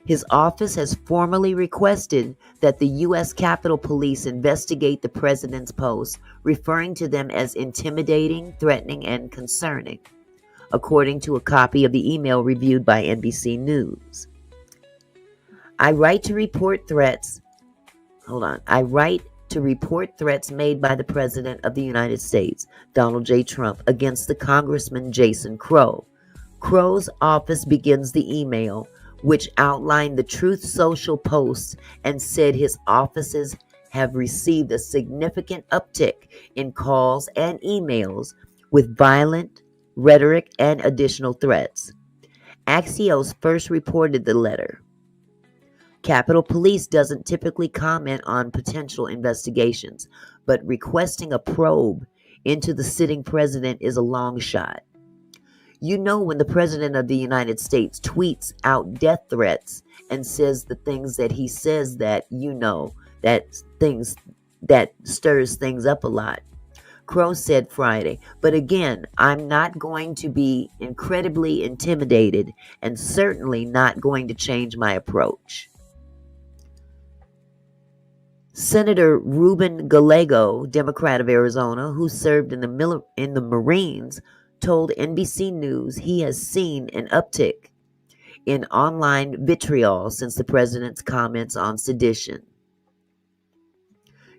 His office has formally requested that the U.S. Capitol Police investigate the president's posts, referring to them as intimidating, threatening, and concerning, according to a copy of the email reviewed by NBC News. I write to report threats made by the President of the United States, Donald J. Trump, against the Congressman Jason Crow. Crow's office begins the email, which outlined the Truth Social posts and said his offices have received a significant uptick in calls and emails with violent rhetoric and additional threats. Axios first reported the letter. Capitol Police doesn't typically comment on potential investigations, but requesting a probe into the sitting president is a long shot. You know, when the President of the United States tweets out death threats and says the things that he says, that you know that stirs things up a lot. Crow said Friday, but again, I'm not going to be incredibly intimidated and certainly not going to change my approach. Senator Ruben Gallego, Democrat of Arizona, who served in the Marines, told NBC News he has seen an uptick in online vitriol since the president's comments on sedition.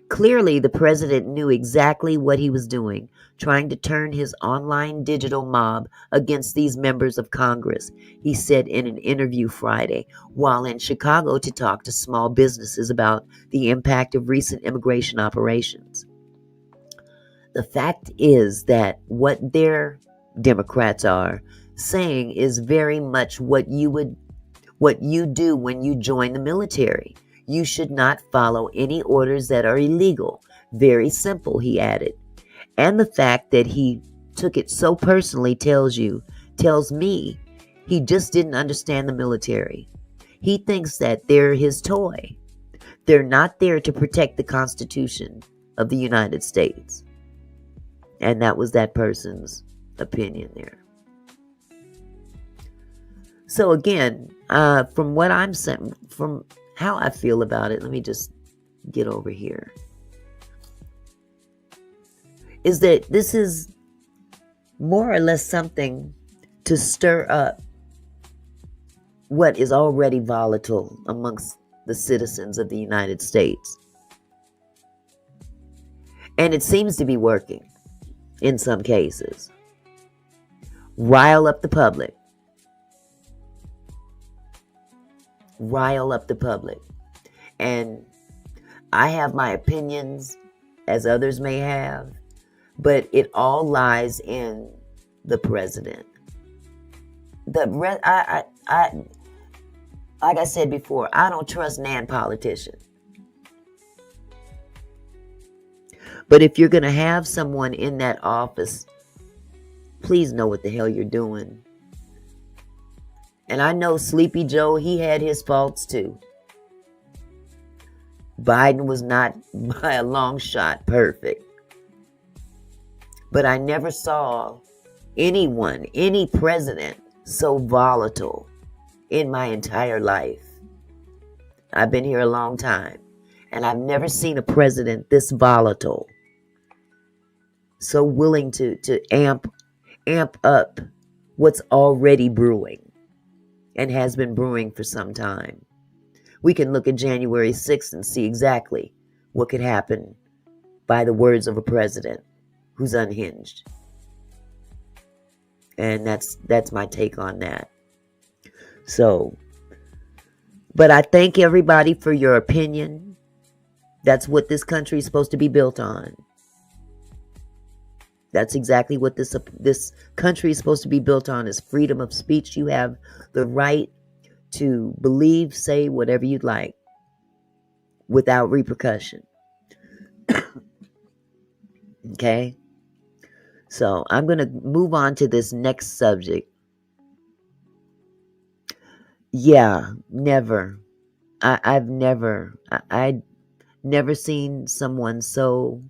Clearly, the president knew exactly what he was doing, trying to turn his online digital mob against these members of Congress, he said in an interview Friday, while in Chicago to talk to small businesses about the impact of recent immigration operations. The fact is that what their Democrats are saying is very much what you do when you join the military. You should not follow any orders that are illegal. Very simple, he added. And the fact that he took it so personally tells me he just didn't understand the military. He thinks that they're his toy. They're not there to protect the Constitution of the United States. And that was that person's opinion there. So again, from what I'm saying, from how I feel about it, let me just get over here, is that this is more or less something to stir up what is already volatile amongst the citizens of the United States. And it seems to be working in some cases. Rile up the public. Rile up the public. And I have my opinions, as others may have, but it all lies in the president. Like I said before, I don't trust nan politician. But if you're going to have someone in that office, please know what the hell you're doing. And I know Sleepy Joe, he had his faults too. Biden was not by a long shot perfect. But I never saw anyone, any president, so volatile in my entire life. I've been here a long time, and I've never seen a president this volatile, so willing to amp up what's already brewing and has been brewing for some time. We can look at January 6th and see exactly what could happen by the words of a president who's unhinged. And that's my take on that. So, but I thank everybody for your opinion. That's what this country is supposed to be built on. That's exactly what this country is supposed to be built on, is freedom of speech. You have the right to believe, say whatever you'd like without repercussion. Okay? So I'm going to move on to this next subject. Yeah, never. I've never seen someone so...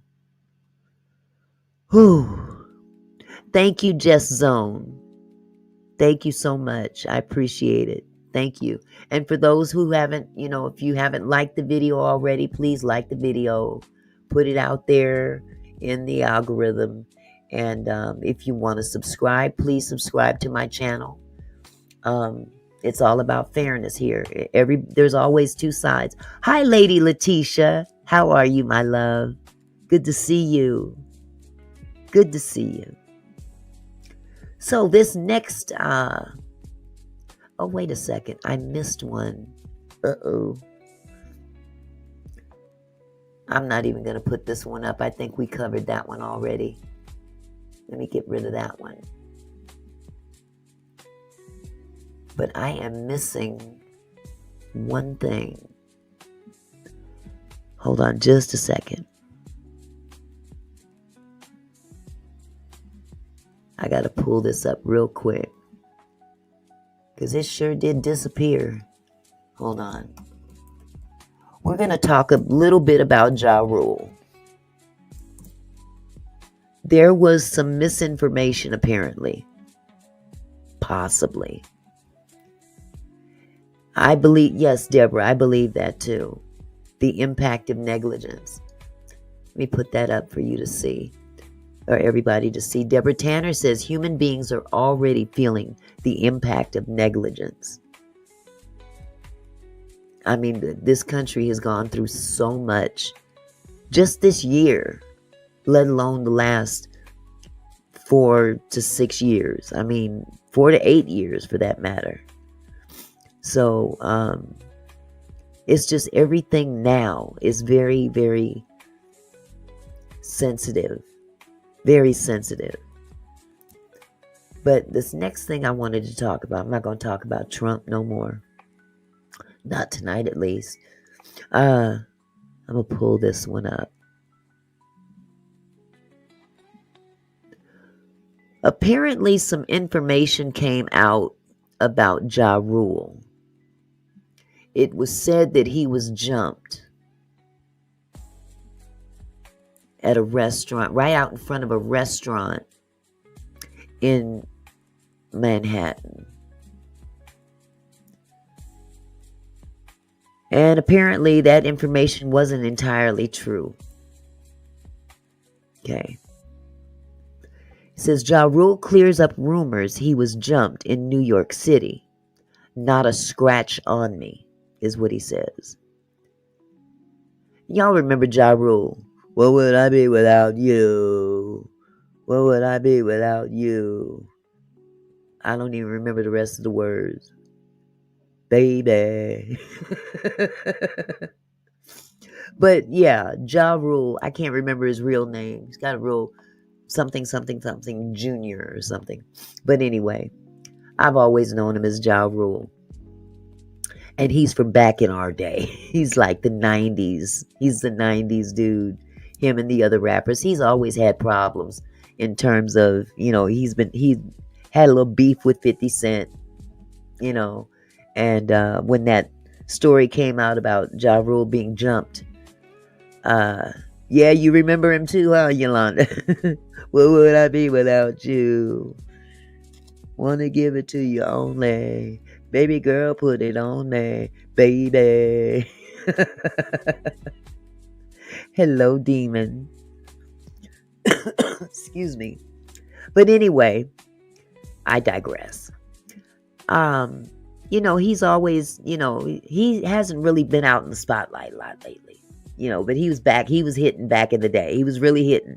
Whew. Thank you, Jess Zone. Thank you so much. I appreciate it. Thank you. And for those who haven't, if you haven't liked the video already, please like the video. Put it out there in the algorithm. And if you want to subscribe, please subscribe to my channel. It's all about fairness here. There's always two sides. Hi, Lady Letitia. How are you, my love? Good to see you. Good to see you. So this next, oh, wait a second. I missed one. Uh-oh. I'm not even going to put this one up. I think we covered that one already. Let me get rid of that one. But I am missing one thing. Hold on just a second. I got to pull this up real quick, because it sure did disappear. Hold on. We're going to talk a little bit about JaRule. There was some misinformation, apparently. Possibly. I believe, yes, Deborah, I believe that too. The impact of negligence. Let me put that up for you to see, or everybody to see. Deborah Tanner says human beings are already feeling the impact of negligence. I mean, this country has gone through so much just this year, let alone the last 4 to 6 years. I mean, 4 to 8 years for that matter. So, it's just everything now is very, very sensitive. Very sensitive. But this next thing I wanted to talk about, I'm not going to talk about Trump no more. Not tonight, at least. I'm going to pull this one up. Apparently, some information came out about JaRule. It was said that he was jumped at a restaurant, right out in front of a restaurant in Manhattan. And apparently that information wasn't entirely true. Okay. It says JaRule clears up rumors he was jumped in New York City. Not a scratch on me, is what he says. Y'all remember JaRule? What would I be without you? What would I be without you? I don't even remember the rest of the words. Baby. But yeah, JaRule, I can't remember his real name. He's got a real something junior or something. But anyway, I've always known him as JaRule. And he's from back in our day. He's like the 90s. He's the 90s dude. Him and the other rappers. He's always had problems in terms of, he had a little beef with 50 Cent, And when that story came out about JaRule being jumped, yeah, you remember him too, huh, Yolanda? What would I be without you? Wanna give it to you only. Baby girl, put it on me, baby. Hello, demon. Excuse me. But anyway, I digress. He's always, he hasn't really been out in the spotlight a lot lately. But he was hitting back in the day. He was really hitting.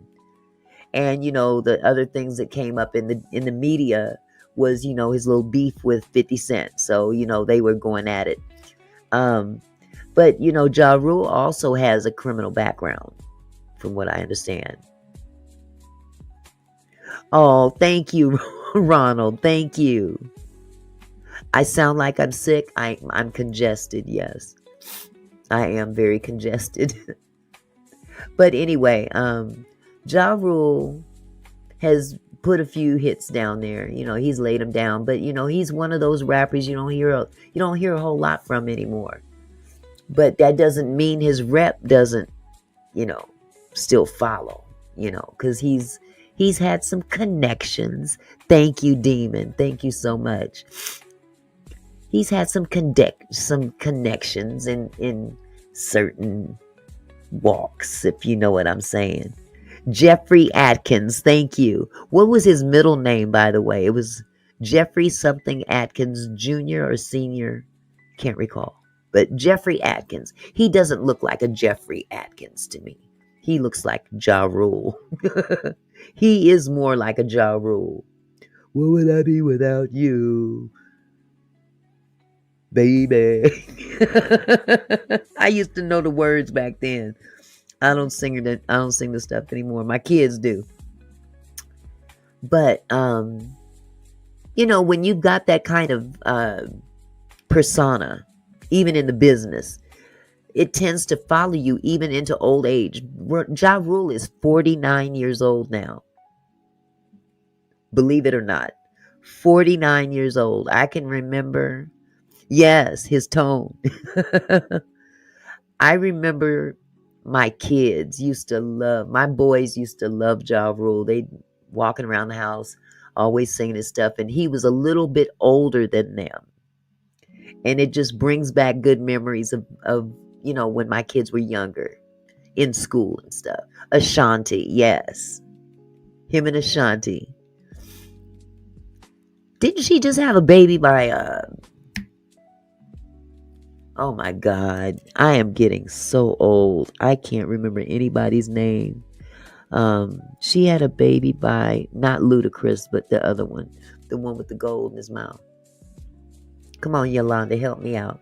And, the other things that came up in the media was, his little beef with 50 Cent. So, they were going at it. But, JaRule also has a criminal background, from what I understand. Oh, thank you, Ronald. Thank you. I sound like I'm sick. I'm congested, yes. I am very congested. But anyway, JaRule has put a few hits down there. He's laid them down. But, he's one of those rappers you don't hear a whole lot from anymore. But that doesn't mean his rep doesn't, still follow, because he's had some connections. Thank you, Demon. Thank you so much. He's had some connections in certain walks, if you know what I'm saying. Jeffrey Atkins, thank you. What was his middle name, by the way? It was Jeffrey something Atkins, Jr. or Senior. Can't recall. But Jeffrey Atkins. He doesn't look like a Jeffrey Atkins to me. He looks like JaRule. He is more like a JaRule. What would I be without you? Baby. I used to know the words back then. I don't sing the stuff anymore. My kids do. But when you've got that kind of persona, even in the business, it tends to follow you even into old age. JaRule is 49 years old now. Believe it or not. 49 years old. I can remember. Yes, his tone. I remember my boys used to love JaRule. They walking around the house, always singing his stuff. And he was a little bit older than them. And it just brings back good memories of when my kids were younger in school and stuff. Ashanti, yes. Him and Ashanti. Didn't she just have a baby by oh my God, I am getting so old. I can't remember anybody's name. She had a baby by not Ludacris, but the other one, the one with the gold in his mouth. Come on, Yolanda, help me out.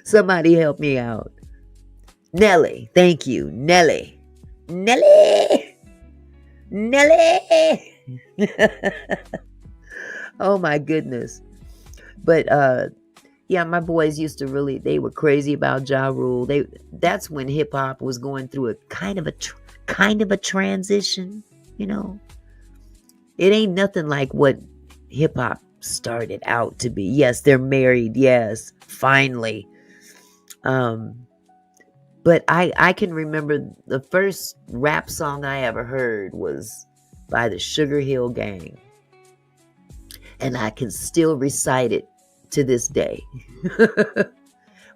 Somebody help me out. Nelly, thank you, Nelly. Oh my goodness. But yeah, my boys used to they were crazy about JaRule. That's when hip hop was going through a kind of a transition, It ain't nothing like what hip hop started out to be. Yes, they're married. Yes, finally. But I can remember the first rap song I ever heard was by the Sugar Hill Gang. And I can still recite it to this day.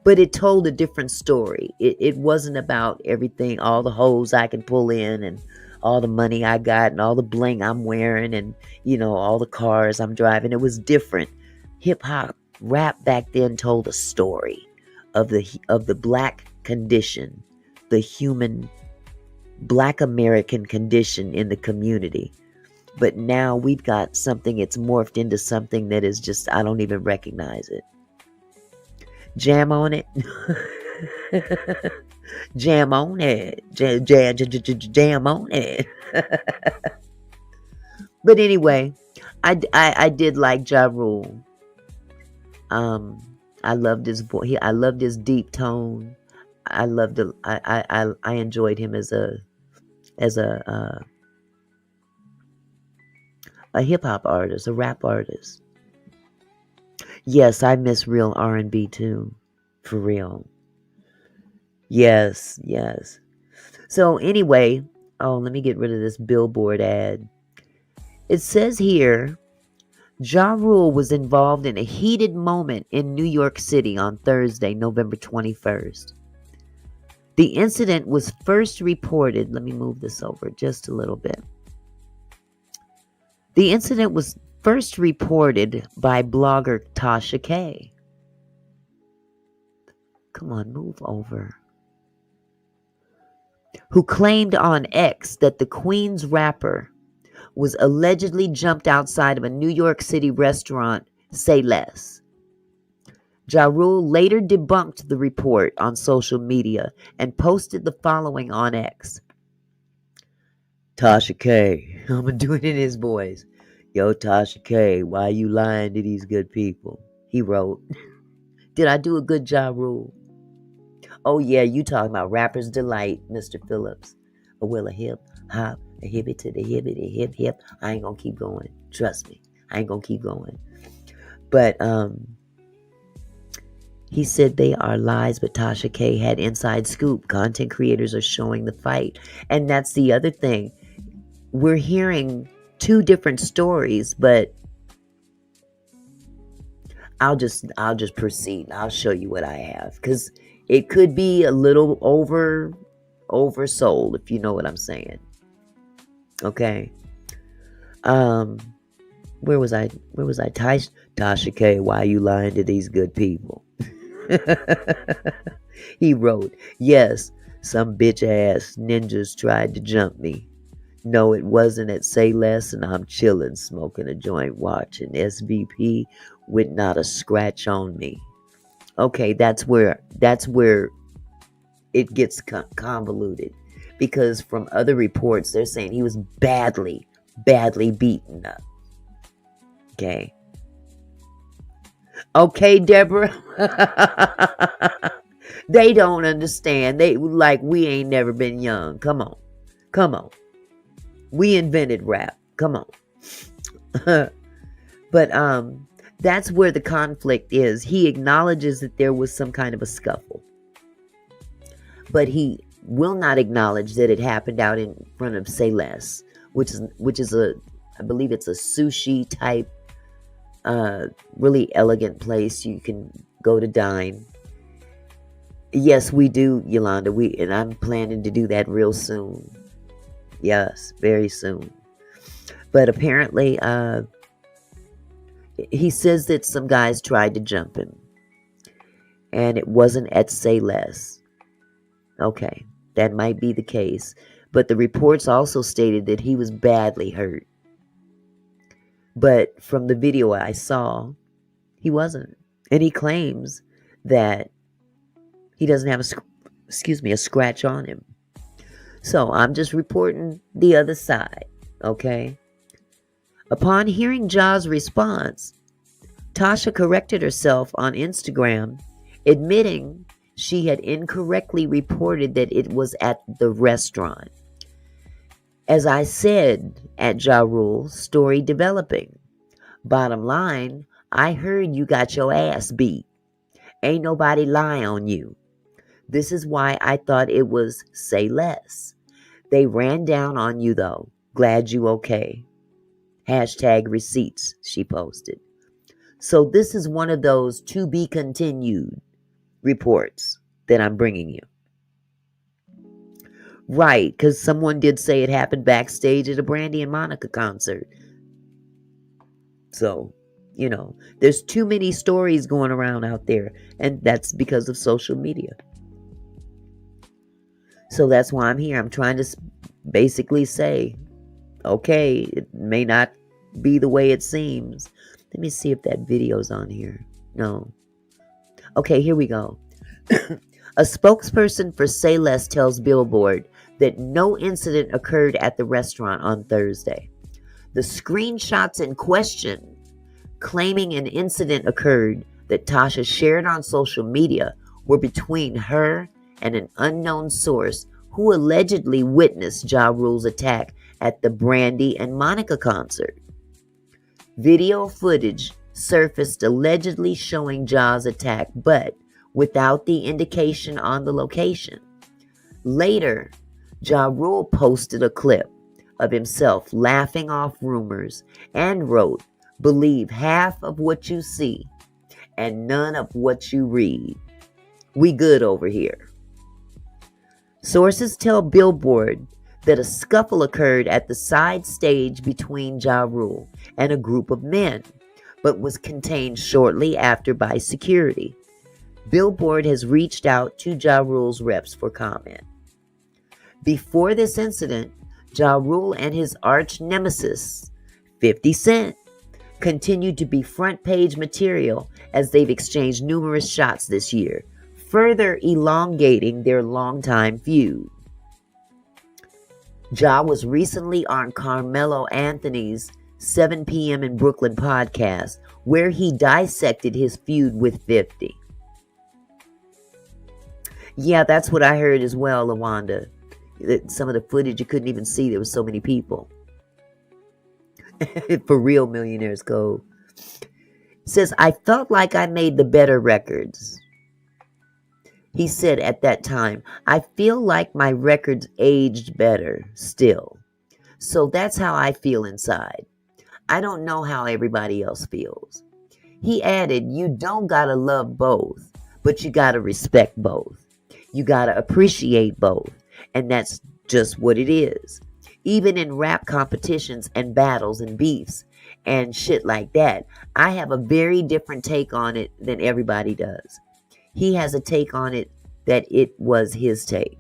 But it told a different story. It wasn't about everything, all the hoes I can pull in and all the money I got and all the bling I'm wearing and, all the cars I'm driving. It was different. Hip hop rap back then told a story of the black condition, the human Black American condition in the community. But now we've got something, it's morphed into something that is just, I don't even recognize it. Jam on it. Jam on it. Jam on it. But anyway, I did like JaRule. I loved his voice. I loved his deep tone. I enjoyed him as a hip hop artist, a rap artist. Yes, I miss real R&B too, for real. Yes. So anyway, let me get rid of this billboard ad. It says here, JaRule was involved in a heated moment in New York City on Thursday, November 21st. The incident was first reported. Let me move this over just a little bit. The incident was first reported by blogger Tasha K. Come on, move over. Who claimed on X that the Queens rapper was allegedly jumped outside of a New York City restaurant, Say Less. JaRule later debunked the report on social media and posted the following on X. Tasha K. I'm going to do it in his voice. Yo, Tasha K, why you lying to these good people? He wrote. Did I do a good JaRule? Oh, yeah, you talking about Rapper's Delight, Mr. Phillips. Well, a hip, hop, a hippie to the hippie, hip, hip. I ain't going to keep going. Trust me. I ain't going to keep going. But, he said they are lies, but Tasha K had inside scoop. Content creators are showing the fight. And that's the other thing. We're hearing two different stories, but I'll just proceed. I'll show you what I have, because it could be a little oversold, if you know what I'm saying. Okay. Where was I? Tasha K, why are you lying to these good people? He wrote, yes, some bitch ass ninjas tried to jump me. No, it wasn't at Say Less, and I'm chilling, smoking a joint, watching SVP with not a scratch on me. Okay, that's where it gets convoluted, because from other reports, they're saying he was badly beaten up. Okay, Deborah. They don't understand. They like, we ain't never been young. Come on. We invented rap. Come on. But That's where the conflict is. He acknowledges that there was some kind of a scuffle, but he will not acknowledge that it happened out in front of Say Less, which is I believe it's a sushi type, really elegant place you can go to dine. Yes, we do, Yolanda. And I'm planning to do that real soon. Yes, very soon. But apparently, he says that some guys tried to jump him, and it wasn't at Say Less. Okay, that might be the case. But the reports also stated that he was badly hurt. But from the video I saw, he wasn't. And he claims that he doesn't have a scratch on him. So I'm just reporting the other side, okay? Upon hearing Ja's response, Tasha corrected herself on Instagram, admitting she had incorrectly reported that it was at the restaurant. As I said at JaRule, story developing. Bottom line, I heard you got your ass beat. Ain't nobody lie on you. This is why I thought it was Say Less. They ran down on you though. Glad you okay. #receipts, she posted. So this is one of those to be continued reports that I'm bringing you. Right, because someone did say it happened backstage at a Brandy and Monica concert. So, there's too many stories going around out there, and that's because of social media. So that's why I'm here. I'm trying to basically say, okay, it may not be the way it seems. Let me see if that video's on here. No. Okay, here we go. A spokesperson for Say Less tells Billboard that no incident occurred at the restaurant on Thursday. The screenshots in question claiming an incident occurred that Tasha shared on social media were between her and an unknown source who allegedly witnessed JaRule's attack at the Brandy and Monica concert. Video footage surfaced allegedly showing Ja's attack, but without the indication on the location. Later, JaRule posted a clip of himself laughing off rumors and wrote, "Believe half of what you see and none of what you read. We good over here." Sources tell Billboard that a scuffle occurred at the side stage between JaRule and a group of men, but was contained shortly after by security. Billboard has reached out to JaRule's reps for comment. Before this incident, JaRule and his arch nemesis, 50 Cent, continued to be front page material as they've exchanged numerous shots this year, further elongating their longtime feud. Ja was recently on Carmelo Anthony's 7 p.m. in Brooklyn podcast, where he dissected his feud with 50. Yeah, that's what I heard as well, LaWanda. Some of the footage you couldn't even see. There were so many people. For real, Millionaires Code. Says, I felt like I made the better records. He said at that time, I feel like my records aged better still. So that's how I feel inside. I don't know how everybody else feels. He added, you don't gotta love both, but you gotta respect both. You gotta appreciate both. And that's just what it is. Even in rap competitions and battles and beefs and shit like that, I have a very different take on it than everybody does. He has a take on it that it was his take.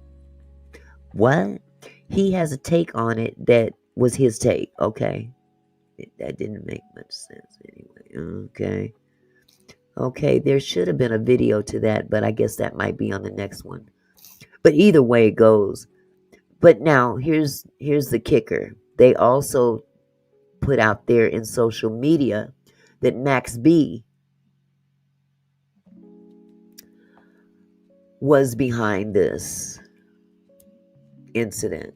What? He has a take on it that was his take. Okay. That didn't make much sense anyway. Okay, there should have been a video to that, but I guess that might be on the next one. But either way it goes. But now, here's the kicker. They also put out there in social media that Max B was behind this incident.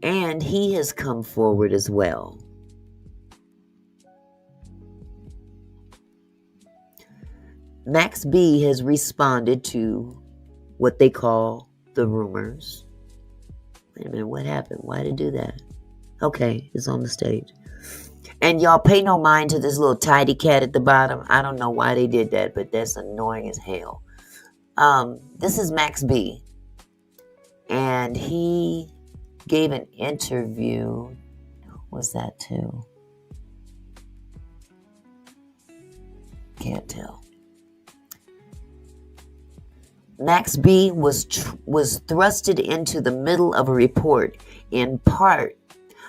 And he has come forward as well. Max B has responded to what they call the rumors. Wait a minute, what happened? Why did it do that? Okay, it's on the stage. And y'all pay no mind to this little tidy cat at the bottom. I don't know why they did that, but that's annoying as hell. This is Max B. And he gave an interview. Was that too? Can't tell. Max B was thrusted into the middle of a report in part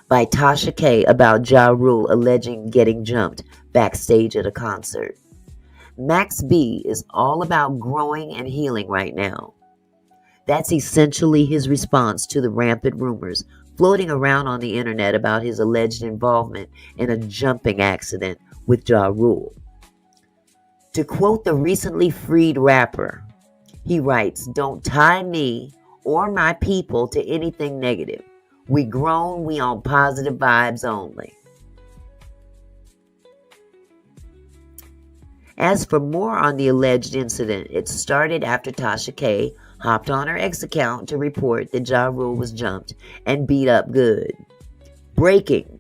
by Tasha K about JaRule alleging getting jumped backstage at a concert. Max B is all about growing and healing right now. That's essentially his response to the rampant rumors floating around on the internet about his alleged involvement in a jumping accident with JaRule. To quote the recently freed rapper, he writes, "Don't tie me or my people to anything negative. We grown, we on positive vibes only." As for more on the alleged incident, it started after Tasha K hopped on her ex account to report that JaRule was jumped and beat up good. Breaking.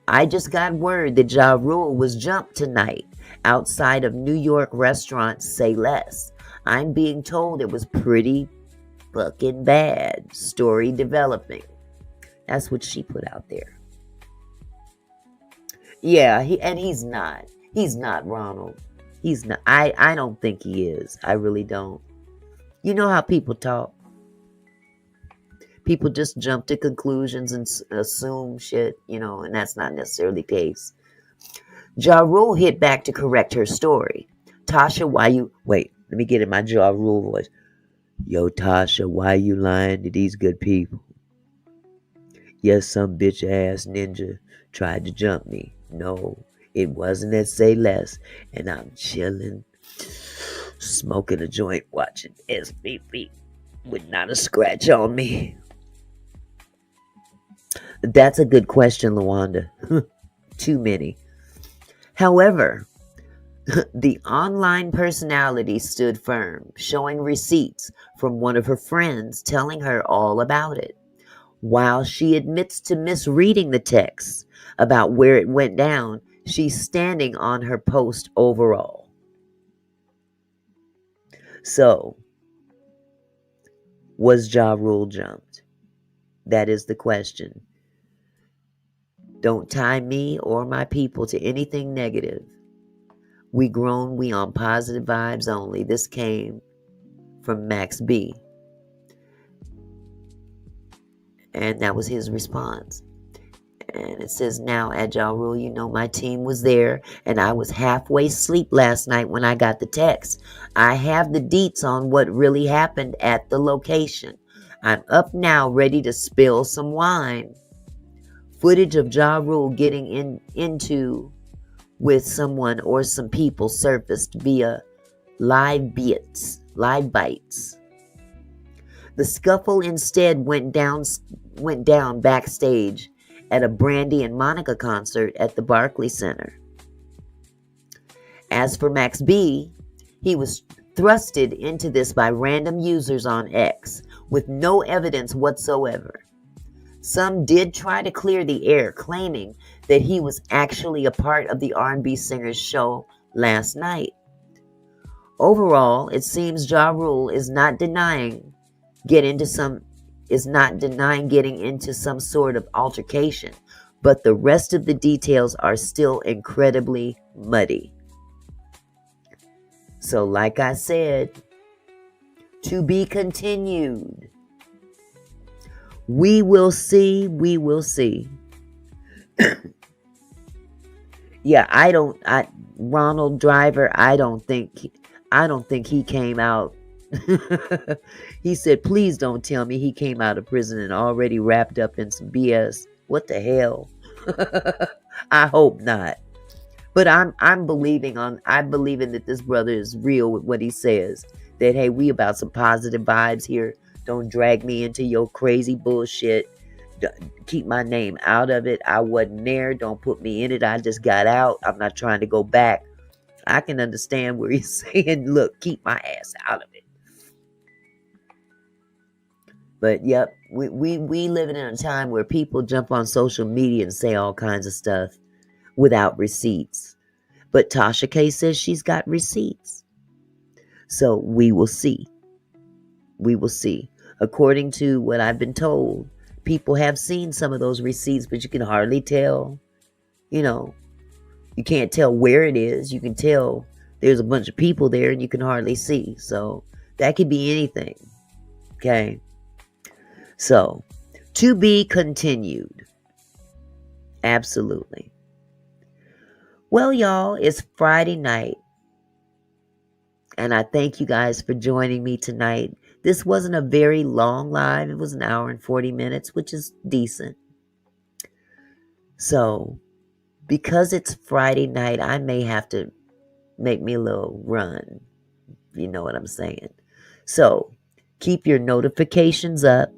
I just got word that JaRule was jumped tonight outside of New York restaurant Say Less. I'm being told it was pretty fucking bad. Story developing. That's what she put out there. Yeah, he's not. He's not, Ronald. He's not. I don't think he is. I really don't. You know how people talk. People just jump to conclusions and assume shit, and that's not necessarily the case. JaRule hit back to correct her story. Tasha, why you... Wait, let me get in my JaRule voice. Yo, Tasha, why you lying to these good people? Yes, some bitch ass ninja tried to jump me. No, it wasn't at Say Less. And I'm chilling, smoking a joint, watching SBB with not a scratch on me. That's a good question, Lawanda. Too many. However, the online personality stood firm, showing receipts from one of her friends telling her all about it. While she admits to misreading the text about where it went down, she's standing on her post overall. So, was JaRule jumped? That is the question. Don't tie me or my people to anything negative. We grown, we on positive vibes only. This came from Max B. And that was his response. And it says, now at JaRule, my team was there and I was halfway asleep last night when I got the text. I have the deets on what really happened at the location. I'm up now ready to spill some wine. Footage of JaRule getting into with someone or some people surfaced via live bites. The scuffle instead went down backstage at a Brandy and Monica concert at the Barclays Center. As for Max B, he was thrusted into this by random users on X with no evidence whatsoever. Some did try to clear the air, claiming that he was actually a part of the R&B singer's show last night. Overall, it seems JaRule is not denying getting into some sort of altercation, but the rest of the details are still incredibly muddy. So, like I said, to be continued. We will see. Yeah, Ronald Driver, I don't think he came out. He said, please don't tell me he came out of prison and already wrapped up in some BS. What the hell? I hope not. But I'm believing that this brother is real with what he says. That, hey, we about some positive vibes here. Don't drag me into your crazy bullshit. Keep my name out of it. I wasn't there. Don't put me in it. I just got out. I'm not trying to go back. I can understand where he's saying, look, keep my ass out of it. But yep, we living in a time where people jump on social media and say all kinds of stuff without receipts. But Tasha K says she's got receipts. So we will see. We will see. According to what I've been told, people have seen some of those receipts, but you can hardly tell. You know, you can't tell where it is. You can tell there's a bunch of people there and you can hardly see. So that could be anything. Okay. So, to be continued. Absolutely. Well, y'all, it's Friday night. And I thank you guys for joining me tonight. This wasn't a very long live. It was an hour and 40 minutes, which is decent. So, because it's Friday night, I may have to make me a little run. You know what I'm saying? So, keep your notifications up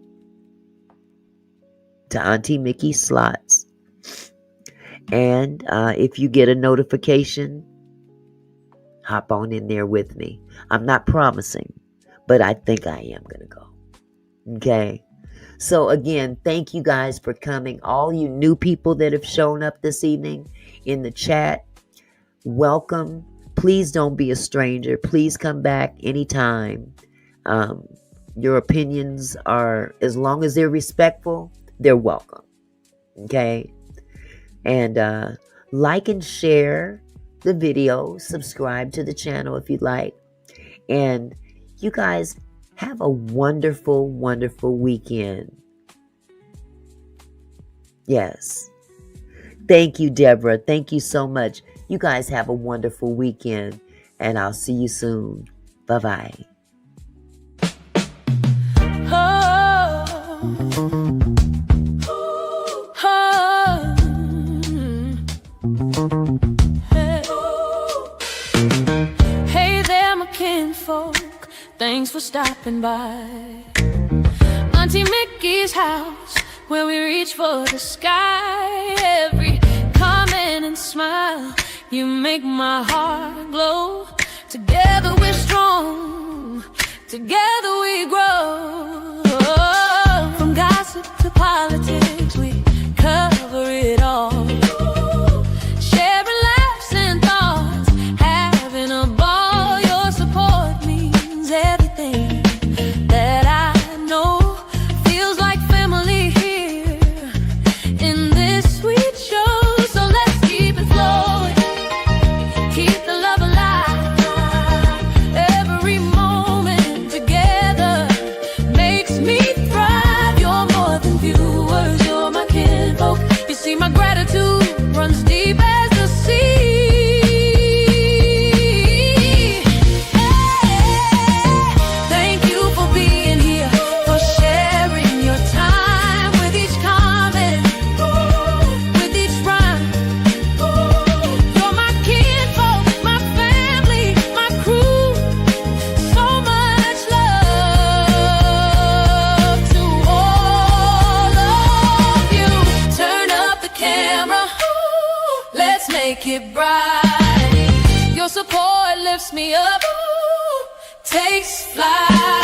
to Auntie Mickey's Slots. And if you get a notification, hop on in there with me. I'm not promising, but I think I am going to go. Okay? So again, thank you guys for coming. All you new people that have shown up this evening in the chat, welcome. Please don't be a stranger. Please come back anytime. Your opinions are, as long as they're respectful, they're welcome. Okay? And like and share the video. Subscribe to the channel if you'd like. And you guys have a wonderful, wonderful weekend. Yes. Thank you, Deborah. Thank you so much. You guys have a wonderful weekend. And I'll see you soon. Bye-bye. Hey there, my kinfolk, thanks for stopping by. Auntie Mickey's house, where we reach for the sky. Every comment and smile, you make my heart glow. Together we're strong, together we grow. From gossip to politics, we cover it all. Sharing laughs and thoughts, having a ball. Your support means everything that I know. Feels like family here in this sweet show. So let's keep it flowing, keep the love alive. Every moment together makes me thrive. You're more than viewers, you're my kinfolk. You see, my gratitude runs deep as the sea. Thank you for being here, for sharing your time with each comment, with each rhyme. You're my kinfolk, my family, my crew. So much love to all of you. Turn up the camera, let's make it bright. Your support lifts me up, takes flight.